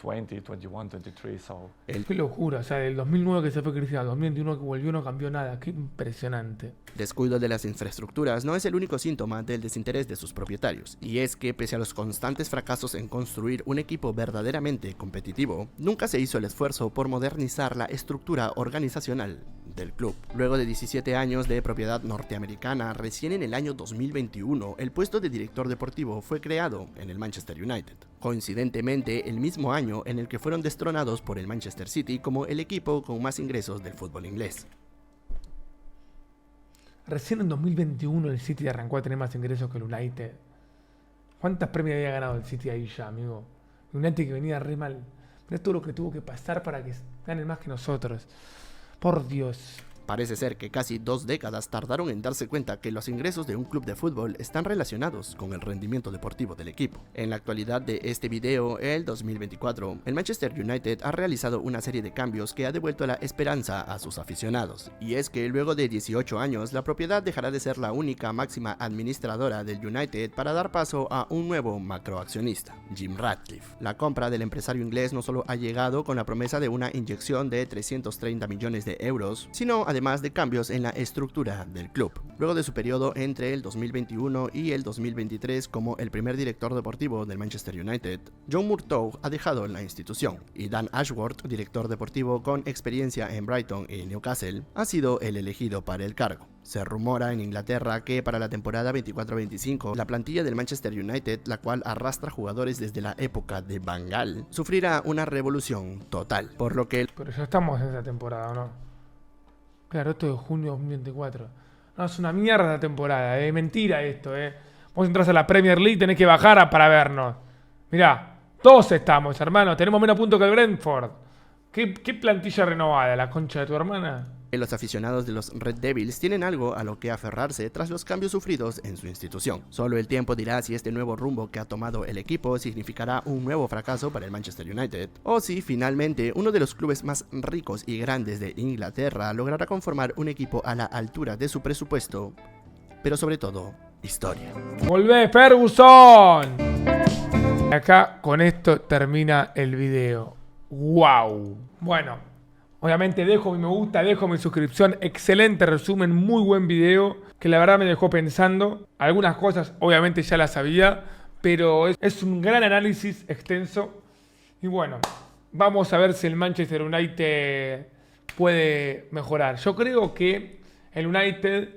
20, 21, 23, so... Qué locura, o sea, del 2009 que se fue Cristiano, al 2021 que volvió no cambió nada, qué impresionante. Descuido de las infraestructuras no es el único síntoma del desinterés de sus propietarios, y es que pese a los constantes fracasos en construir un equipo verdaderamente competitivo, nunca se hizo el esfuerzo por modernizar la estructura organizacional del club. Luego de 17 años de propiedad norteamericana, recién en el año 2021, el puesto de director deportivo fue creado en el Manchester United. Coincidentemente, el mismo año en el que fueron destronados por el Manchester City como el equipo con más ingresos del fútbol inglés. Recién en 2021 el City arrancó a tener más ingresos que el United. ¿Cuántas premios había ganado el City ahí ya, amigo? El United que venía re mal. Mirá todo lo que tuvo que pasar para que ganen más que nosotros. Por Dios. Parece ser que casi 2 décadas tardaron en darse cuenta que los ingresos de un club de fútbol están relacionados con el rendimiento deportivo del equipo. En la actualidad de este video, el 2024, el Manchester United ha realizado una serie de cambios que ha devuelto la esperanza a sus aficionados. Y es que luego de 18 años, la propiedad dejará de ser la única máxima administradora del United para dar paso a un nuevo macroaccionista, Jim Ratcliffe. La compra del empresario inglés no solo ha llegado con la promesa de una inyección de 330 millones de euros, sino además de cambios en la estructura del club. Luego de su periodo entre el 2021 y el 2023 como el primer director deportivo del Manchester United, John Murtough ha dejado la institución y Dan Ashworth, director deportivo con experiencia en Brighton y Newcastle, ha sido el elegido para el cargo. Se rumora en Inglaterra que para la temporada 24-25 la plantilla del Manchester United, la cual arrastra jugadores desde la época de Van Gaal, sufrirá una revolución total, por lo que... Pero ya estamos en esa temporada, ¿o no? Claro, esto es junio 2024. No, es una mierda la temporada, mentira esto, Vos entras a la Premier League, tenés que bajar para vernos. Mirá, todos estamos, hermano, tenemos menos puntos que el Brentford. ¿Qué plantilla renovada, la concha de tu hermana? Los aficionados de los Red Devils tienen algo a lo que aferrarse tras los cambios sufridos en su institución. Solo el tiempo dirá si este nuevo rumbo que ha tomado el equipo significará un nuevo fracaso para el Manchester United, o si finalmente uno de los clubes más ricos y grandes de Inglaterra logrará conformar un equipo a la altura de su presupuesto, pero sobre todo, historia. ¡Volvé, Ferguson! Acá con esto termina el video. ¡Wow! Bueno. Obviamente dejo mi me gusta, dejo mi suscripción. Excelente resumen, muy buen video. Que la verdad me dejó pensando. Algunas cosas obviamente ya las sabía. Pero es un gran análisis extenso. Y bueno, vamos a ver si el Manchester United puede mejorar. Yo creo que el United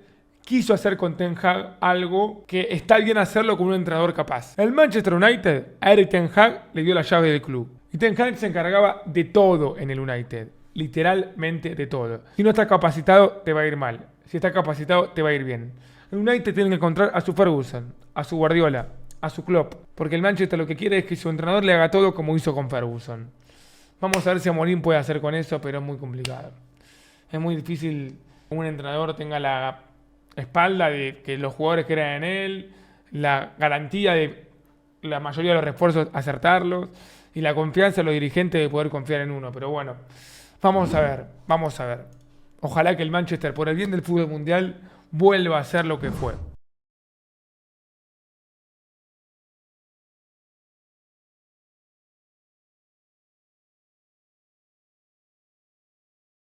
quiso hacer con Ten Hag algo que está bien hacerlo con un entrenador capaz. El Manchester United a Erik Ten Hag le dio la llave del club. Y Ten Hag se encargaba de todo en el United. Literalmente de todo. Si no estás capacitado, te va a ir mal. Si estás capacitado, te va a ir bien. El United tiene que encontrar a su Ferguson, a su Guardiola, a su Klopp. Porque el Manchester lo que quiere es que su entrenador le haga todo como hizo con Ferguson. Vamos a ver si Amorim puede hacer con eso, pero es muy complicado. Es muy difícil que un entrenador tenga la espalda de que los jugadores crean en él, la garantía de la mayoría de los refuerzos acertarlos y la confianza de los dirigentes de poder confiar en uno. Pero bueno, vamos a ver, vamos a ver. Ojalá que el Manchester, por el bien del fútbol mundial, vuelva a ser lo que fue.